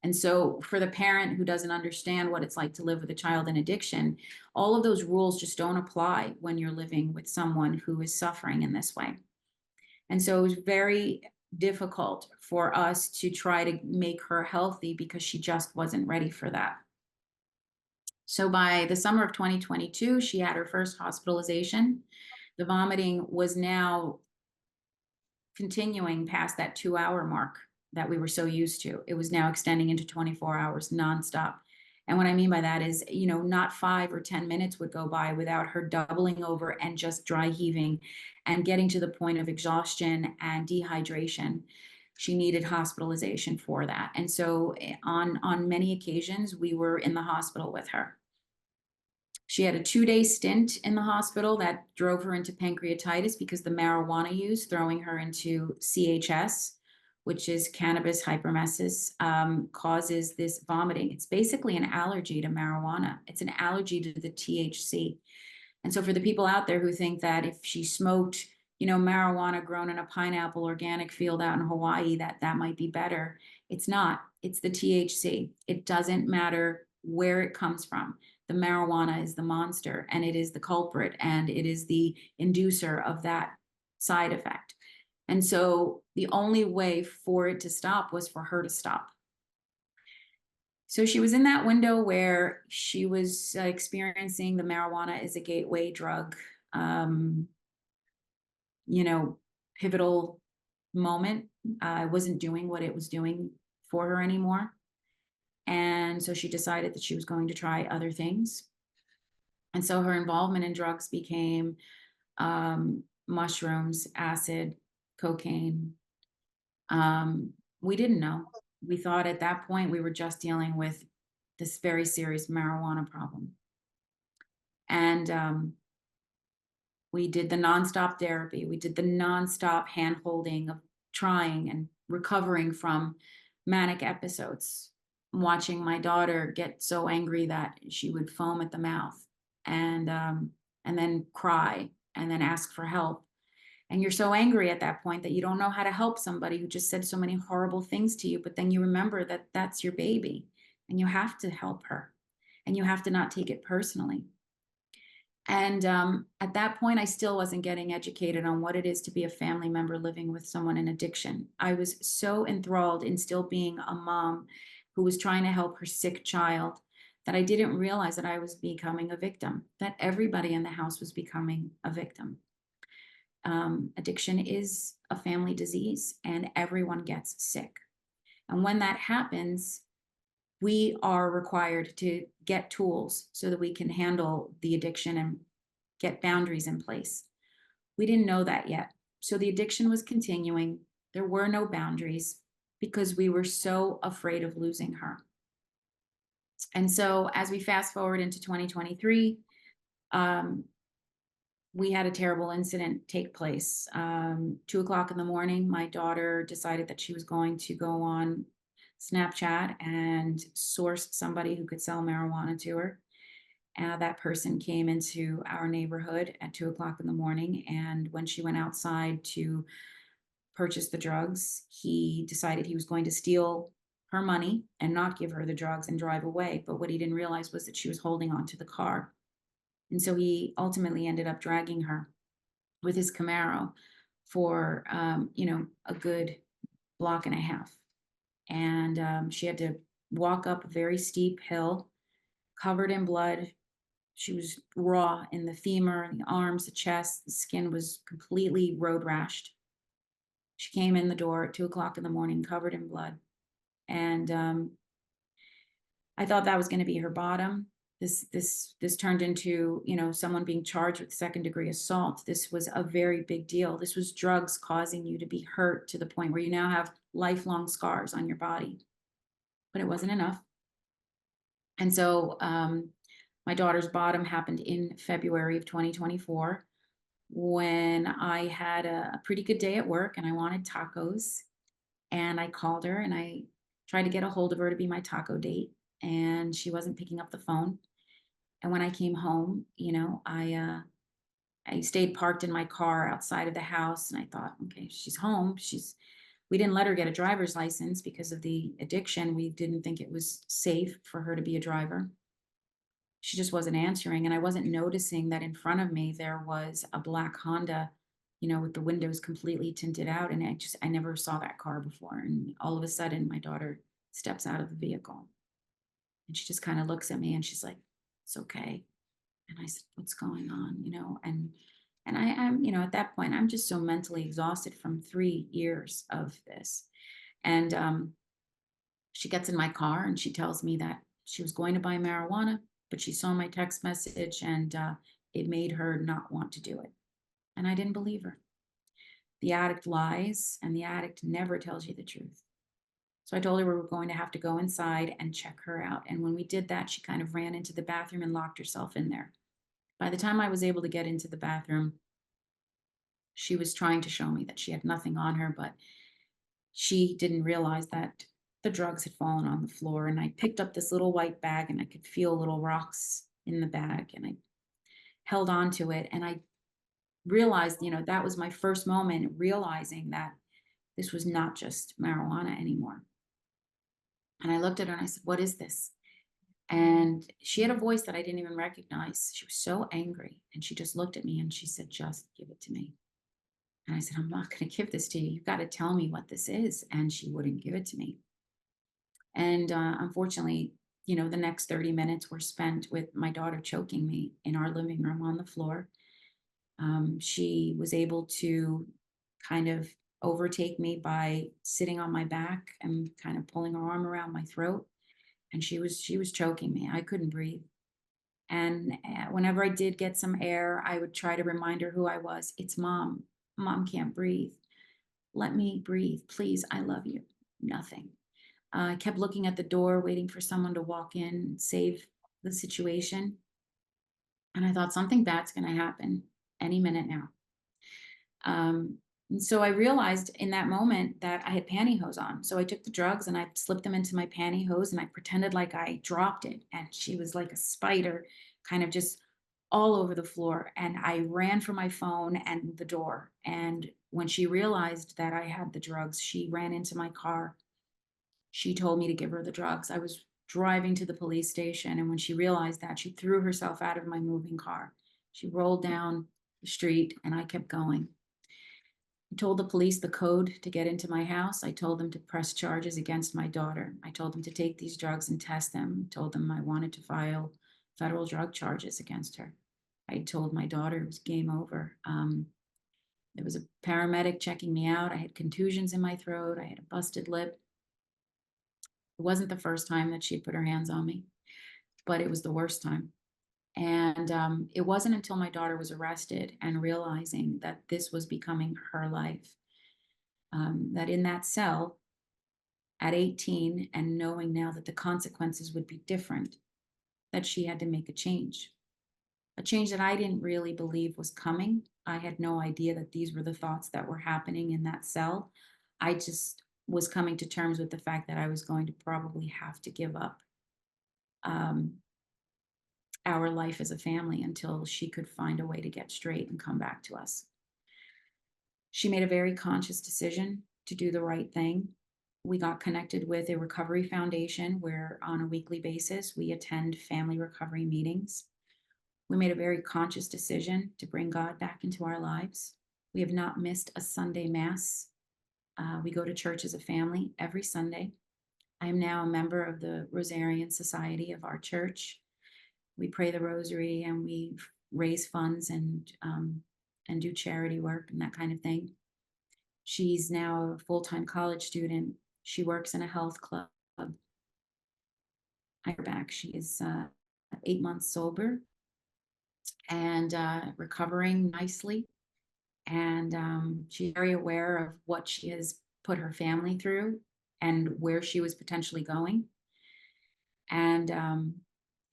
And so for the parent who doesn't understand what it's like to live with a child in addiction, all of those rules just don't apply when you're living with someone who is suffering in this way. And so it was very difficult for us to try to make her healthy because she just wasn't ready for that. So by the summer of 2022, she had her first hospitalization. The vomiting was now continuing past that 2-hour mark that we were so used to. It was now extending into 24 hours nonstop. And what I mean by that is, not 5 or 10 minutes would go by without her doubling over and just dry heaving and getting to the point of exhaustion and dehydration. She needed hospitalization for that. And so on many occasions, we were in the hospital with her. She had a 2-day stint in the hospital that drove her into pancreatitis because the marijuana use, throwing her into CHS, which is cannabis hyperemesis, causes this vomiting. It's basically an allergy to marijuana. It's an allergy to the THC. And so for the people out there who think that if she smoked, marijuana grown in a pineapple organic field out in Hawaii, that might be better. It's not. It's the THC. It doesn't matter where it comes from. The marijuana is the monster, and it is the culprit, and it is the inducer of that side effect. And so the only way for it to stop was for her to stop. So she was in that window where she was experiencing the marijuana as a gateway drug, pivotal moment. I wasn't doing what it was doing for her anymore. And so she decided that she was going to try other things. And so her involvement in drugs became mushrooms, acid, cocaine. We didn't know. We thought at that point we were just dealing with this very serious marijuana problem. And we did the nonstop therapy. We did the nonstop hand-holding of trying and recovering from manic episodes. Watching my daughter get so angry that she would foam at the mouth and then cry and then ask for help. And you're so angry at that point that you don't know how to help somebody who just said so many horrible things to you. But then you remember that that's your baby and you have to help her and you have to not take it personally. And at that point, I still wasn't getting educated on what it is to be a family member living with someone in addiction. I was so enthralled in still being a mom who was trying to help her sick child that I didn't realize that I was becoming a victim, that everybody in the house was becoming a victim. Addiction is a family disease and everyone gets sick. And when that happens, we are required to get tools so that we can handle the addiction and get boundaries in place. We didn't know that yet. So the addiction was continuing. There were no boundaries because we were so afraid of losing her. And so as we fast forward into 2023, um, we had a terrible incident take place. 2 o'clock in the morning, my daughter decided that she was going to go on Snapchat and source somebody who could sell marijuana to her. That person came into our neighborhood at 2 o'clock in the morning. And when she went outside to purchase the drugs, he decided he was going to steal her money and not give her the drugs and drive away. But what he didn't realize was that she was holding onto the car. And so he ultimately ended up dragging her with his Camaro for, a good block and a half. And she had to walk up a very steep hill, covered in blood. She was raw in the femur and the arms, the chest. The skin was completely road rashed. She came in the door at 2 o'clock in the morning, covered in blood. And I thought that was going to be her bottom. This turned into, someone being charged with second-degree assault. This was a very big deal. This was drugs causing you to be hurt to the point where you now have lifelong scars on your body. But it wasn't enough. And so my daughter's bottom happened in February of 2024 when I had a pretty good day at work and I wanted tacos. And I called her and I tried to get a hold of her to be my taco date. And she wasn't picking up the phone. And when I came home, I stayed parked in my car outside of the house, and I thought, okay, she's home. We didn't let her get a driver's license because of the addiction. We didn't think it was safe for her to be a driver. She just wasn't answering, and I wasn't noticing that in front of me there was a black Honda, with the windows completely tinted out, and I never saw that car before. And all of a sudden, my daughter steps out of the vehicle, and she just kind of looks at me, and she's like, "It's okay." And I said, "What's going on?" And I'm, at that point, I'm just so mentally exhausted from 3 years of this. And she gets in my car and she tells me that she was going to buy marijuana, but she saw my text message and it made her not want to do it. And I didn't believe her. The addict lies, and the addict never tells you the truth. So I told her we were going to have to go inside and check her out. And when we did that, she kind of ran into the bathroom and locked herself in there. By the time I was able to get into the bathroom, she was trying to show me that she had nothing on her, but she didn't realize that the drugs had fallen on the floor. And I picked up this little white bag and I could feel little rocks in the bag. And I held on to it. And I realized, that was my first moment realizing that this was not just marijuana anymore. And I looked at her and I said, "What is this?" And she had a voice that I didn't even recognize. She was so angry. And she just looked at me and she said, "Just give it to me." And I said, "I'm not going to give this to you. You've got to tell me what this is." And she wouldn't give it to me. And unfortunately, the next 30 minutes were spent with my daughter choking me in our living room on the floor. She was able to kind of overtake me by sitting on my back and kind of pulling her arm around my throat. And she was choking me. I couldn't breathe. And whenever I did get some air, I would try to remind her who I was. "It's mom. Mom can't breathe. Let me breathe. Please, I love you." Nothing. I kept looking at the door, waiting for someone to walk in and save the situation. And I thought something bad's going to happen any minute now. And so I realized in that moment that I had pantyhose on. So I took the drugs and I slipped them into my pantyhose and I pretended like I dropped it. And she was like a spider, kind of just all over the floor. And I ran for my phone and the door. And when she realized that I had the drugs, she ran into my car. She told me to give her the drugs. I was driving to the police station. And when she realized that, she threw herself out of my moving car. She rolled down the street and I kept going. I told the police the code to get into my house. I told them to press charges against my daughter. I told them to take these drugs and test them. I told them I wanted to file federal drug charges against her. I told my daughter it was game over. There was a paramedic checking me out. I had contusions in my throat. I had a busted lip. It wasn't the first time that she had put her hands on me, but it was the worst time. And it wasn't until my daughter was arrested and realizing that this was becoming her life, that in that cell at 18 and knowing now that the consequences would be different, that she had to make a change that I didn't really believe was coming. I had no idea that these were the thoughts that were happening in that cell. I just was coming to terms with the fact that I was going to probably have to give up um, our life as a family until she could find a way to get straight and come back to us. She made a very conscious decision to do the right thing. We got connected with a recovery foundation where, on a weekly basis, we attend family recovery meetings. We made a very conscious decision to bring God back into our lives. We have not missed a Sunday Mass. We go to church as a family every Sunday. I am now a member of the Rosarian Society of our church. We pray the rosary and we raise funds and do charity work and that kind of thing. She's now a full-time college student. She works in a health club. I her back. She is 8 months sober and recovering nicely. And she's very aware of what she has put her family through and where she was potentially going. And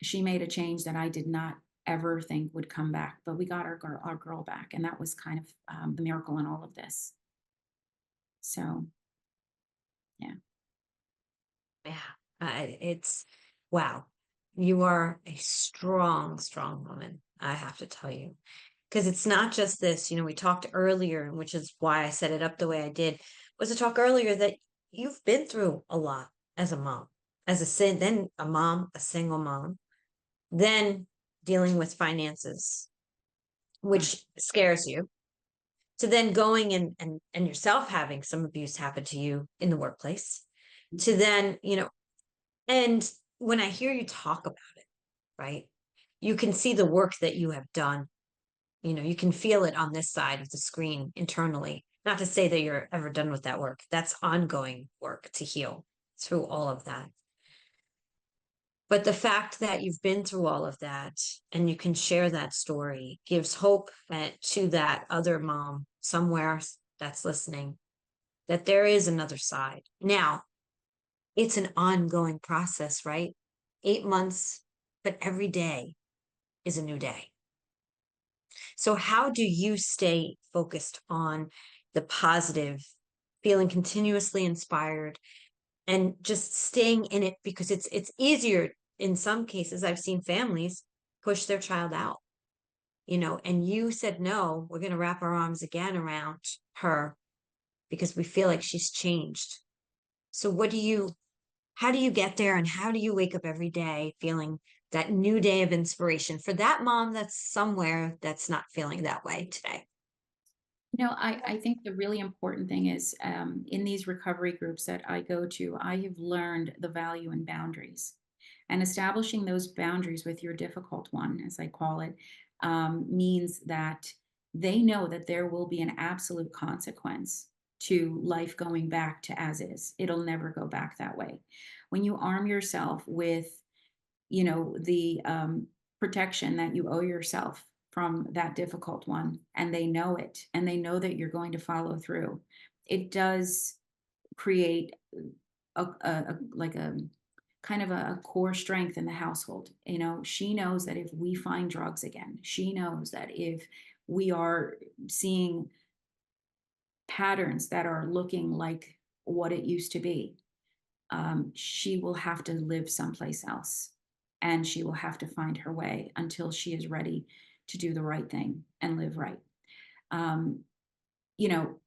she made a change that I did not ever think would come back, but we got our girl back. And that was kind of the miracle in all of this. So, yeah. Yeah, it's wow. You are a strong, strong woman, I have to tell you. Because it's not just this, we talked earlier, which is why I set it up the way I did, was to talk earlier that you've been through a lot as a mom, then a mom, a single mom, then dealing with finances, Right. which scares you, to then going and yourself having some abuse happen to you in the workplace, to then, and when I hear you talk about it, right, you can see the work that you have done. You can feel it on this side of the screen internally. Not to say that you're ever done with that work. That's ongoing work to heal through all of that. But the fact that you've been through all of that and you can share that story gives hope to that other mom somewhere that's listening that there is another side. Now, it's an ongoing process, right? 8 months, but every day is a new day. So, how do you stay focused on the positive, feeling continuously inspired, and just staying in it? Because it's easier in some cases. I've seen families push their child out, and you said, no, we're going to wrap our arms again around her because we feel like she's changed. So, how do you get there, and how do you wake up every day feeling that new day of inspiration for that mom that's somewhere that's not feeling that way today? I think the really important thing is in these recovery groups that I go to, I have learned the value in boundaries and establishing those boundaries with your difficult one, as I call it, means that they know that there will be an absolute consequence to life going back to as is. It'll never go back that way. When you arm yourself with the protection that you owe yourself from that difficult one, and they know it, and they know that you're going to follow through. It does create like a kind of a core strength in the household. She knows that if we find drugs again, she knows that if we are seeing patterns that are looking like what it used to be, she will have to live someplace else and she will have to find her way until she is ready to do the right thing and live right. Um, you know,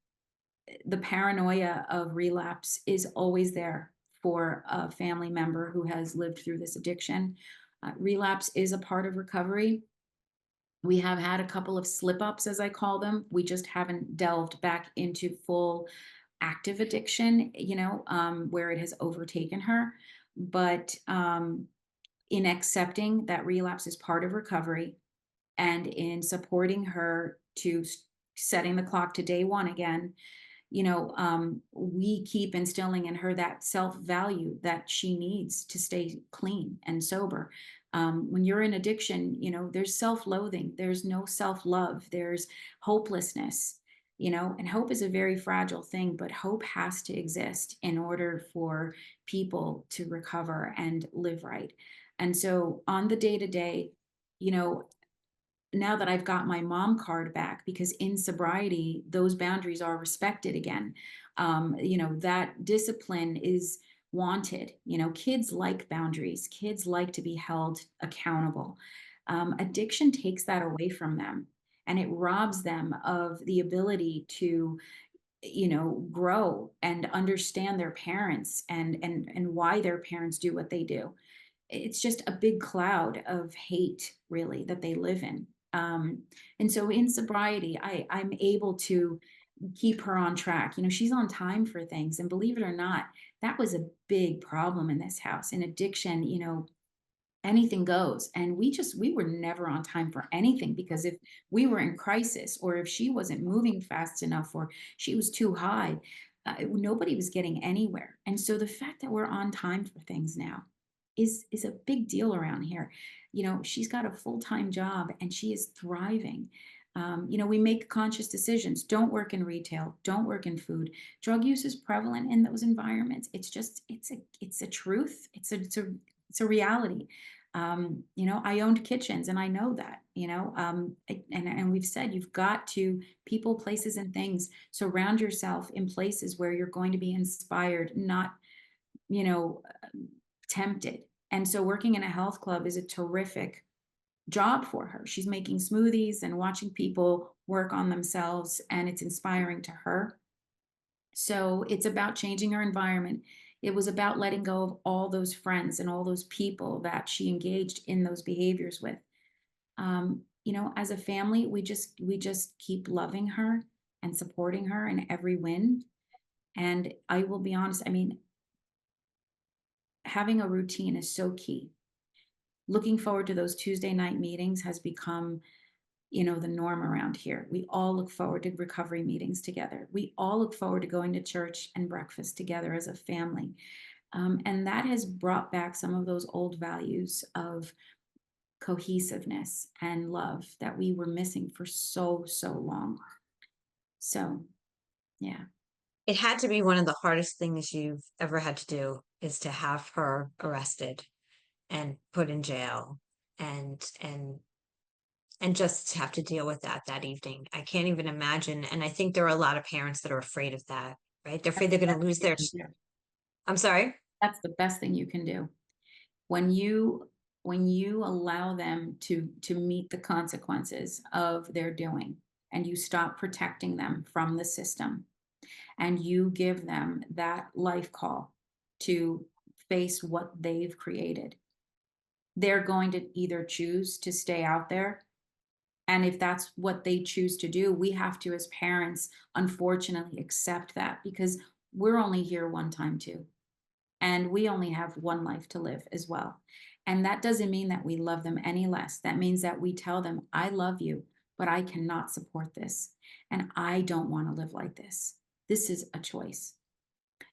the paranoia of relapse is always there for a family member who has lived through this addiction. Relapse is a part of recovery. We have had a couple of slip ups, as I call them. We just haven't delved back into full active addiction, where it has overtaken her. But in accepting that relapse is part of recovery and in supporting her to setting the clock to day one again, we keep instilling in her that self value that she needs to stay clean and sober. When you're in addiction, there's self loathing, there's no self love, there's hopelessness, and hope is a very fragile thing, but hope has to exist in order for people to recover and live right. And so on the day to day, you know, now that I've got my mom card back, because in sobriety, those boundaries are respected again. That discipline is wanted. Kids like boundaries, kids like to be held accountable. Addiction takes that away from them and it robs them of the ability to grow and understand their parents and why their parents do what they do. It's just a big cloud of hate, really, that they live in. And so in sobriety, I'm able to keep her on track. She's on time for things. And believe it or not, that was a big problem in this house. In addiction, anything goes. And we were never on time for anything, because if we were in crisis or if she wasn't moving fast enough or she was too high, nobody was getting anywhere. And so the fact that we're on time for things now is a big deal around here. She's got a full-time job and she is thriving. We make conscious decisions. Don't work in retail, don't work in food. Drug use is prevalent in those environments. It's a truth. It's a reality. I owned kitchens and I know that, and we've said you've got to people, places, and things. Surround yourself in places where you're going to be inspired, not, you know, tempted. And so working in a health club is a terrific job for her. She's making smoothies and watching people work on themselves, and it's inspiring to her. So it's about changing her environment. It was about letting go of all those friends and all those people that she engaged in those behaviors with. As a family, we just keep loving her and supporting her in every win. And I will be honest, I mean, having a routine is so key. Looking forward to those Tuesday night meetings has become, the norm around here. We all look forward to recovery meetings together. We all look forward to going to church and breakfast together as a family. And that has brought back some of those old values of cohesiveness and love that we were missing for so, so long. So, yeah. It had to be one of the hardest things you've ever had to do, is to have her arrested and put in jail and just have to deal with that evening. I can't even imagine. And I think there are a lot of parents that are afraid of that, right? They're afraid they're going to lose their. I'm sorry. That's the best thing you can do. When you allow them to meet the consequences of their doing, and you stop protecting them from the system, and you give them that life call to face what they've created, they're going to either choose to stay out there. And if that's what they choose to do, we have to, as parents, unfortunately accept that, because we're only here one time too. And we only have one life to live as well. And that doesn't mean that we love them any less. That means that we tell them, I love you, but I cannot support this. And I don't want to live like this. This is a choice.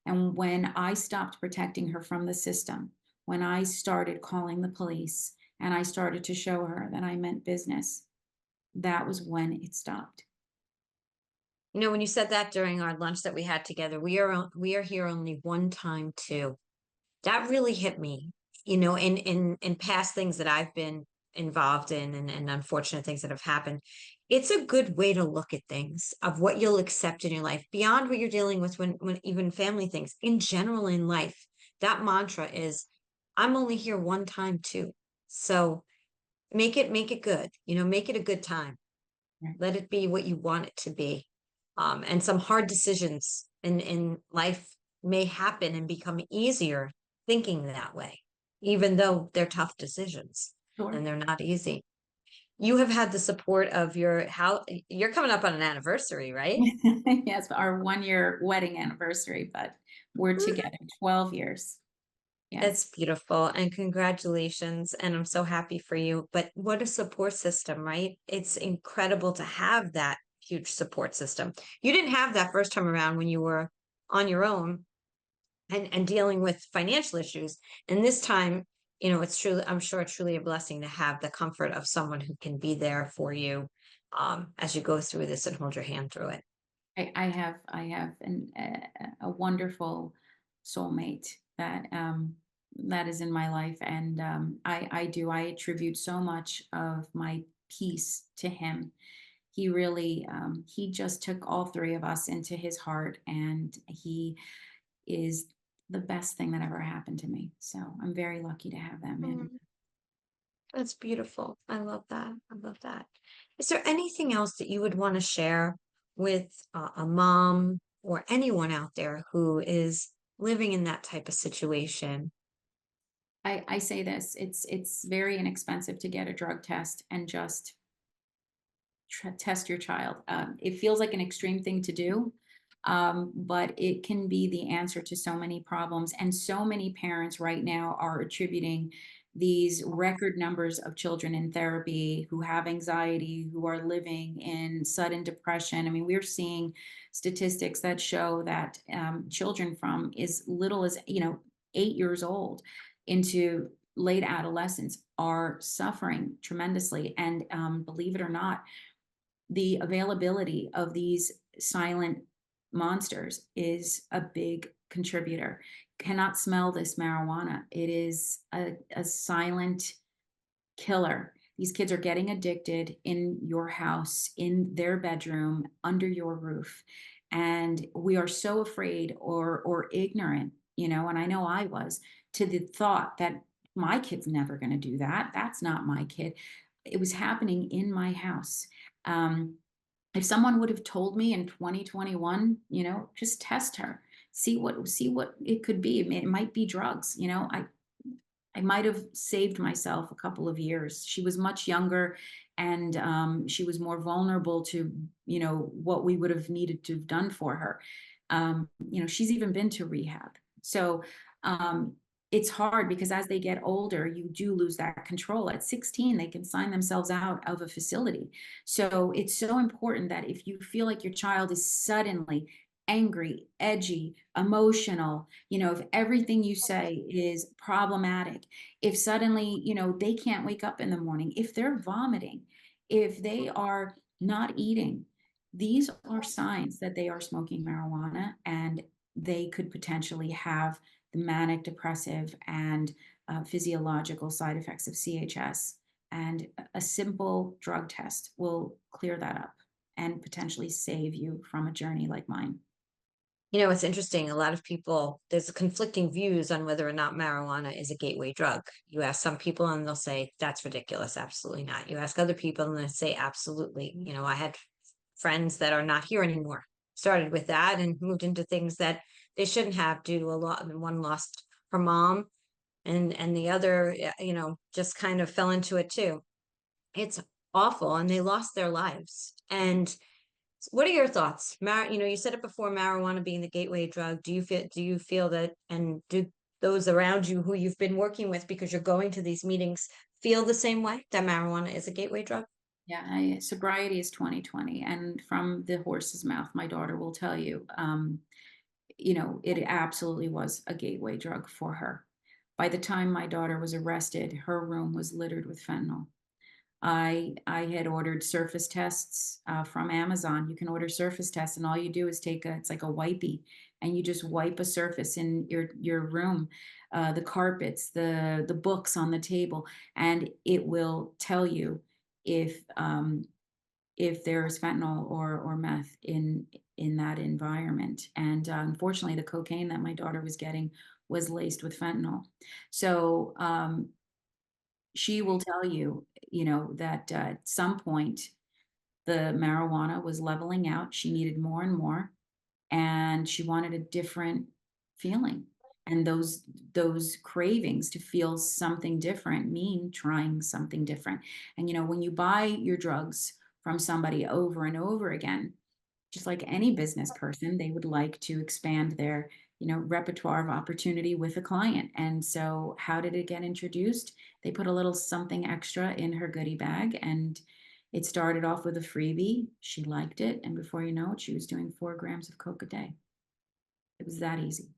And when I stopped protecting her from the system, when I started calling the police and I started to show her that I meant business, that was when it stopped. When you said that during our lunch that we had together, we are here only one time too. That really hit me. In past things that I've been involved in, and unfortunate things that have happened. It's a good way to look at things, of what you'll accept in your life beyond what you're dealing with, when even family things in general in life. That mantra is, I'm only here one time too. So make it good, make it a good time. Right. Let it be what you want it to be. And some hard decisions in life may happen and become easier thinking that way, even though they're tough decisions Sure. and they're not easy. you have had the support of your how you're coming up on an anniversary, right? Yes, our 1-year wedding anniversary, but we're together 12 years. That's Yes. beautiful, and congratulations, and I'm so happy for you. But what a support system, right? It's incredible to have that huge support system. You didn't have that first time around when you were on your own and dealing with financial issues. And this time, it's truly, I'm sure it's truly a blessing to have the comfort of someone who can be there for you as you go through this and hold your hand through it. I have a wonderful soulmate that is in my life, and I attribute so much of my peace to him. He really he just took all three of us into his heart, and he is the best thing that ever happened to me. So I'm very lucky to have that man. Mm, that's beautiful. I love that. I love that. Is there anything else that you would want to share with a mom or anyone out there who is living in that type of situation? I say this: it's very inexpensive to get a drug test and just test your child. It feels like an extreme thing to do, but it can be the answer to so many problems. And so many parents right now are attributing these record numbers of children in therapy who have anxiety, who are living in sudden depression. I mean, we're seeing statistics that show that children from as little as 8 years old into late adolescence are suffering tremendously. And believe it or not, the availability of these silent monsters is a big contributor. Cannot smell this marijuana. It is a silent killer. These kids are getting addicted in your house, in their bedroom, under your roof. And we are so afraid or ignorant, and I know I was, to the thought that my kid's never going to do that. That's not my kid. It was happening in my house. Um, if someone would have told me in 2021, just test her, see what it could be. It might be drugs. I might have saved myself a couple of years. She was much younger, and she was more vulnerable to, what we would have needed to have done for her. She's even been to rehab. So um, it's hard because as they get older, you do lose that control. At 16, they can sign themselves out of a facility. So it's so important that if you feel like your child is suddenly angry, edgy, emotional, if everything you say is problematic, if suddenly, they can't wake up in the morning, if they're vomiting, if they are not eating, these are signs that they are smoking marijuana, and they could potentially have the manic depressive and physiological side effects of CHS. And a simple drug test will clear that up and potentially save you from a journey like mine. It's interesting. A lot of people, there's conflicting views on whether or not marijuana is a gateway drug. You ask some people and they'll say, that's ridiculous. Absolutely not. You ask other people and they say, absolutely. I had friends that are not here anymore, started with that and moved into things that they shouldn't have due to a lot. One lost her mom and the other, just kind of fell into it too. It's awful. And they lost their lives. And what are your thoughts? You said it before, marijuana being the gateway drug. Do you feel that, and do those around you who you've been working with because you're going to these meetings feel the same way that marijuana is a gateway drug? Yeah, sobriety is 2020, and from the horse's mouth, my daughter will tell you, it absolutely was a gateway drug for her. By the time my daughter was arrested, her room was littered with fentanyl. I had ordered surface tests from Amazon. You can order surface tests, and all you do is it's like a wipey, and you just wipe a surface in your room, the carpets, the books on the table, and it will tell you if there's fentanyl or meth in that environment. And unfortunately, the cocaine that my daughter was getting was laced with fentanyl. So she will tell you, that at some point the marijuana was leveling out. She needed more and more, and she wanted a different feeling. And those cravings to feel something different mean trying something different. And when you buy your drugs from somebody over and over again, just like any business person, they would like to expand their, repertoire of opportunity with a client. And so how did it get introduced? They put a little something extra in her goodie bag, and it started off with a freebie. She liked it, and before you know it, she was doing 4 grams of coke a day. It was that easy.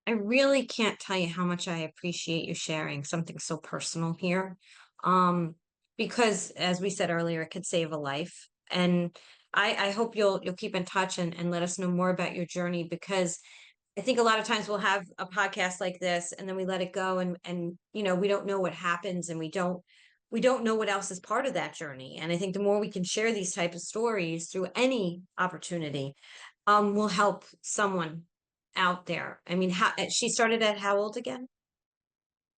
I really can't tell you how much I appreciate you sharing something so personal here. Um, because as we said earlier, it could save a life. And I hope you'll keep in touch and let us know more about your journey, because I think a lot of times we'll have a podcast like this and then we let it go, and we don't know what happens, and we don't know what else is part of that journey. And I think the more we can share these type of stories through any opportunity, will help someone out there. I mean, she started at how old again?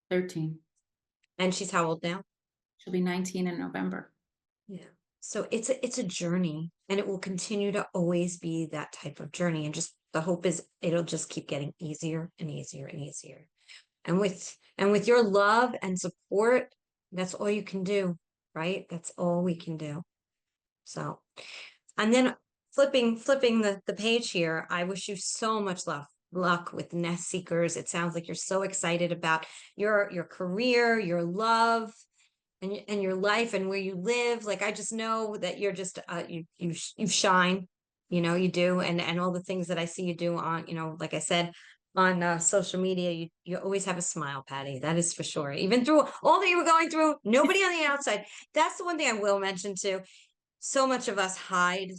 13. And she's how old now? She'll be 19 in November. Yeah. So it's a journey, and it will continue to always be that type of journey. And just the hope is it'll just keep getting easier and easier and easier. And with your love and support, that's all you can do, right? That's all we can do. So, and then flipping the page here, I wish you so much luck with Nest Seekers. It sounds like you're so excited about your career, your love, and your life and where you live. Like, I just know that you're just you shine, you do, and all the things that I see you do on, like I said, on social media, you always have a smile, Patty. That is for sure. Even through all that you were going through, nobody on the outside. That's the one thing I will mention too. So much of us hide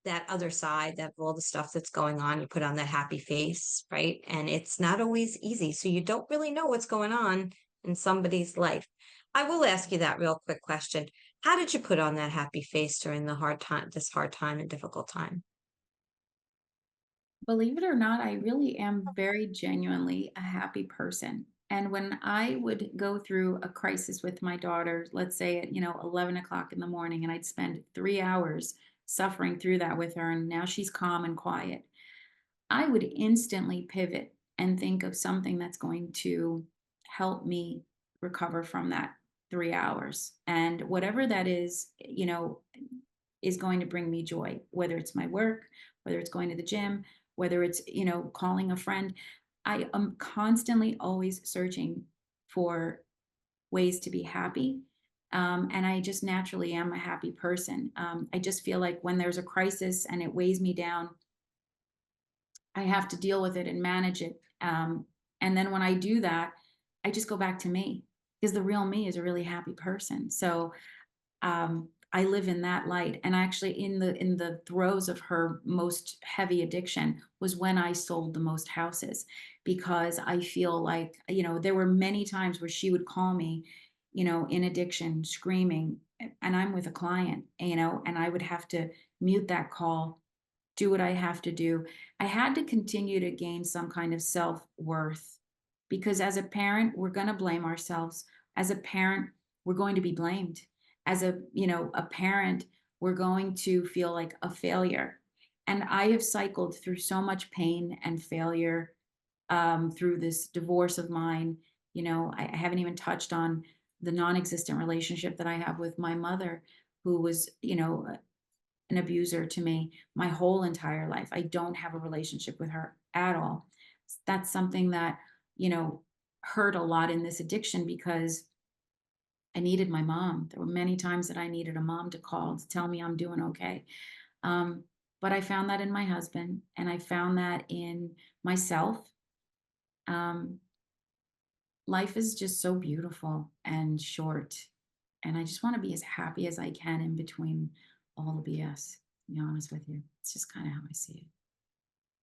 that other side, that all the stuff that's going on. You put on that happy face, right? And it's not always easy. So you don't really know what's going on in somebody's life. I will ask you that real quick question. How did you put on that happy face during this hard time and difficult time? Believe it or not, I really am very genuinely a happy person. And when I would go through a crisis with my daughter, let's say at 11 o'clock in the morning, and I'd spend 3 hours suffering through that with her, and now she's calm and quiet, I would instantly pivot and think of something that's going to help me recover from that 3 hours. And whatever that is going to bring me joy, whether it's my work, whether it's going to the gym, whether it's, calling a friend. I am constantly always searching for ways to be happy. And I just naturally am a happy person. I just feel like when there's a crisis and it weighs me down, I have to deal with it and manage it. And then when I do that, I just go back to me, because the real me is a really happy person. So I live in that light. And actually, in the throes of her most heavy addiction was when I sold the most houses, because I feel like, there were many times where she would call me, in addiction, screaming, and I'm with a client, and I would have to mute that call, do what I have to do. I had to continue to gain some kind of self-worth, because as a parent, we're going to blame ourselves. As a parent, we're going to be blamed. As a parent, we're going to feel like a failure. And I have cycled through so much pain and failure through this divorce of mine. I haven't even touched on the non-existent relationship that I have with my mother, who was, an abuser to me my whole entire life. I don't have a relationship with her at all. That's something that, hurt a lot in this addiction, because I needed my mom. There were many times that I needed a mom to call to tell me I'm doing okay. Um, but I found that in my husband, and I found that in myself. Um, Life is just so beautiful and short. And I just want to be as happy as I can in between all the BS, to be honest with you. It's just kind of how I see it.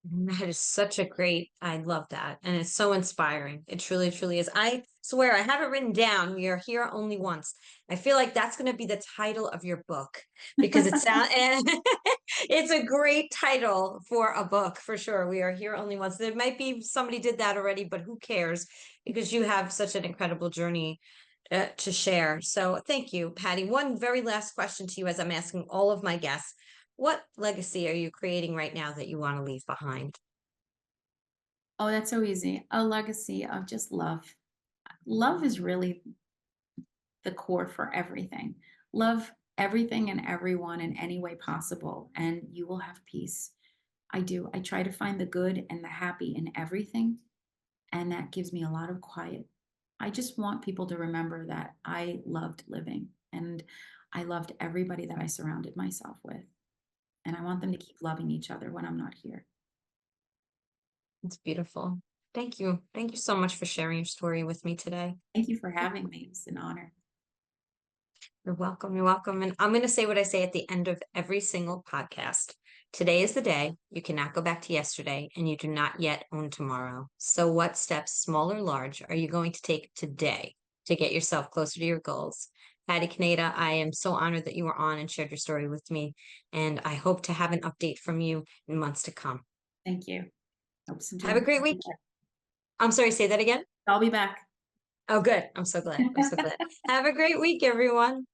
That is such a great, I love that. And it's so inspiring. It truly, truly is. I swear I have it written down. We are here only once. I feel like that's going to be the title of your book, because it sounds, it's a great title for a book for sure. We are here only once. There might be somebody did that already, but who cares? Because you have such an incredible journey to share. So thank you, Patty. One very last question to you, as I'm asking all of my guests. What legacy are you creating right now that you want to leave behind? Oh, that's so easy. A legacy of just love. Love is really the core for everything. Love everything and everyone in any way possible, and you will have peace. I do. I try to find the good and the happy in everything, and that gives me a lot of quiet. I just want people to remember that I loved living and I loved everybody that I surrounded myself with. And I want them to keep loving each other when I'm not here. It's beautiful. Thank you. Thank you so much for sharing your story with me today. Thank you for having me. It's an honor. You're welcome. You're welcome. And I'm going to say what I say at the end of every single podcast. Today is the day you cannot go back to yesterday, and you do not yet own tomorrow. So, what steps, small or large, are you going to take today to get yourself closer to your goals? Patty Caneda, I am so honored that you were on and shared your story with me. And I hope to have an update from you in months to come. Thank you. Hope to Have a great week. I'm sorry, say that again. I'll be back. Oh, good. I'm so glad. I'm so glad. Have a great week, everyone.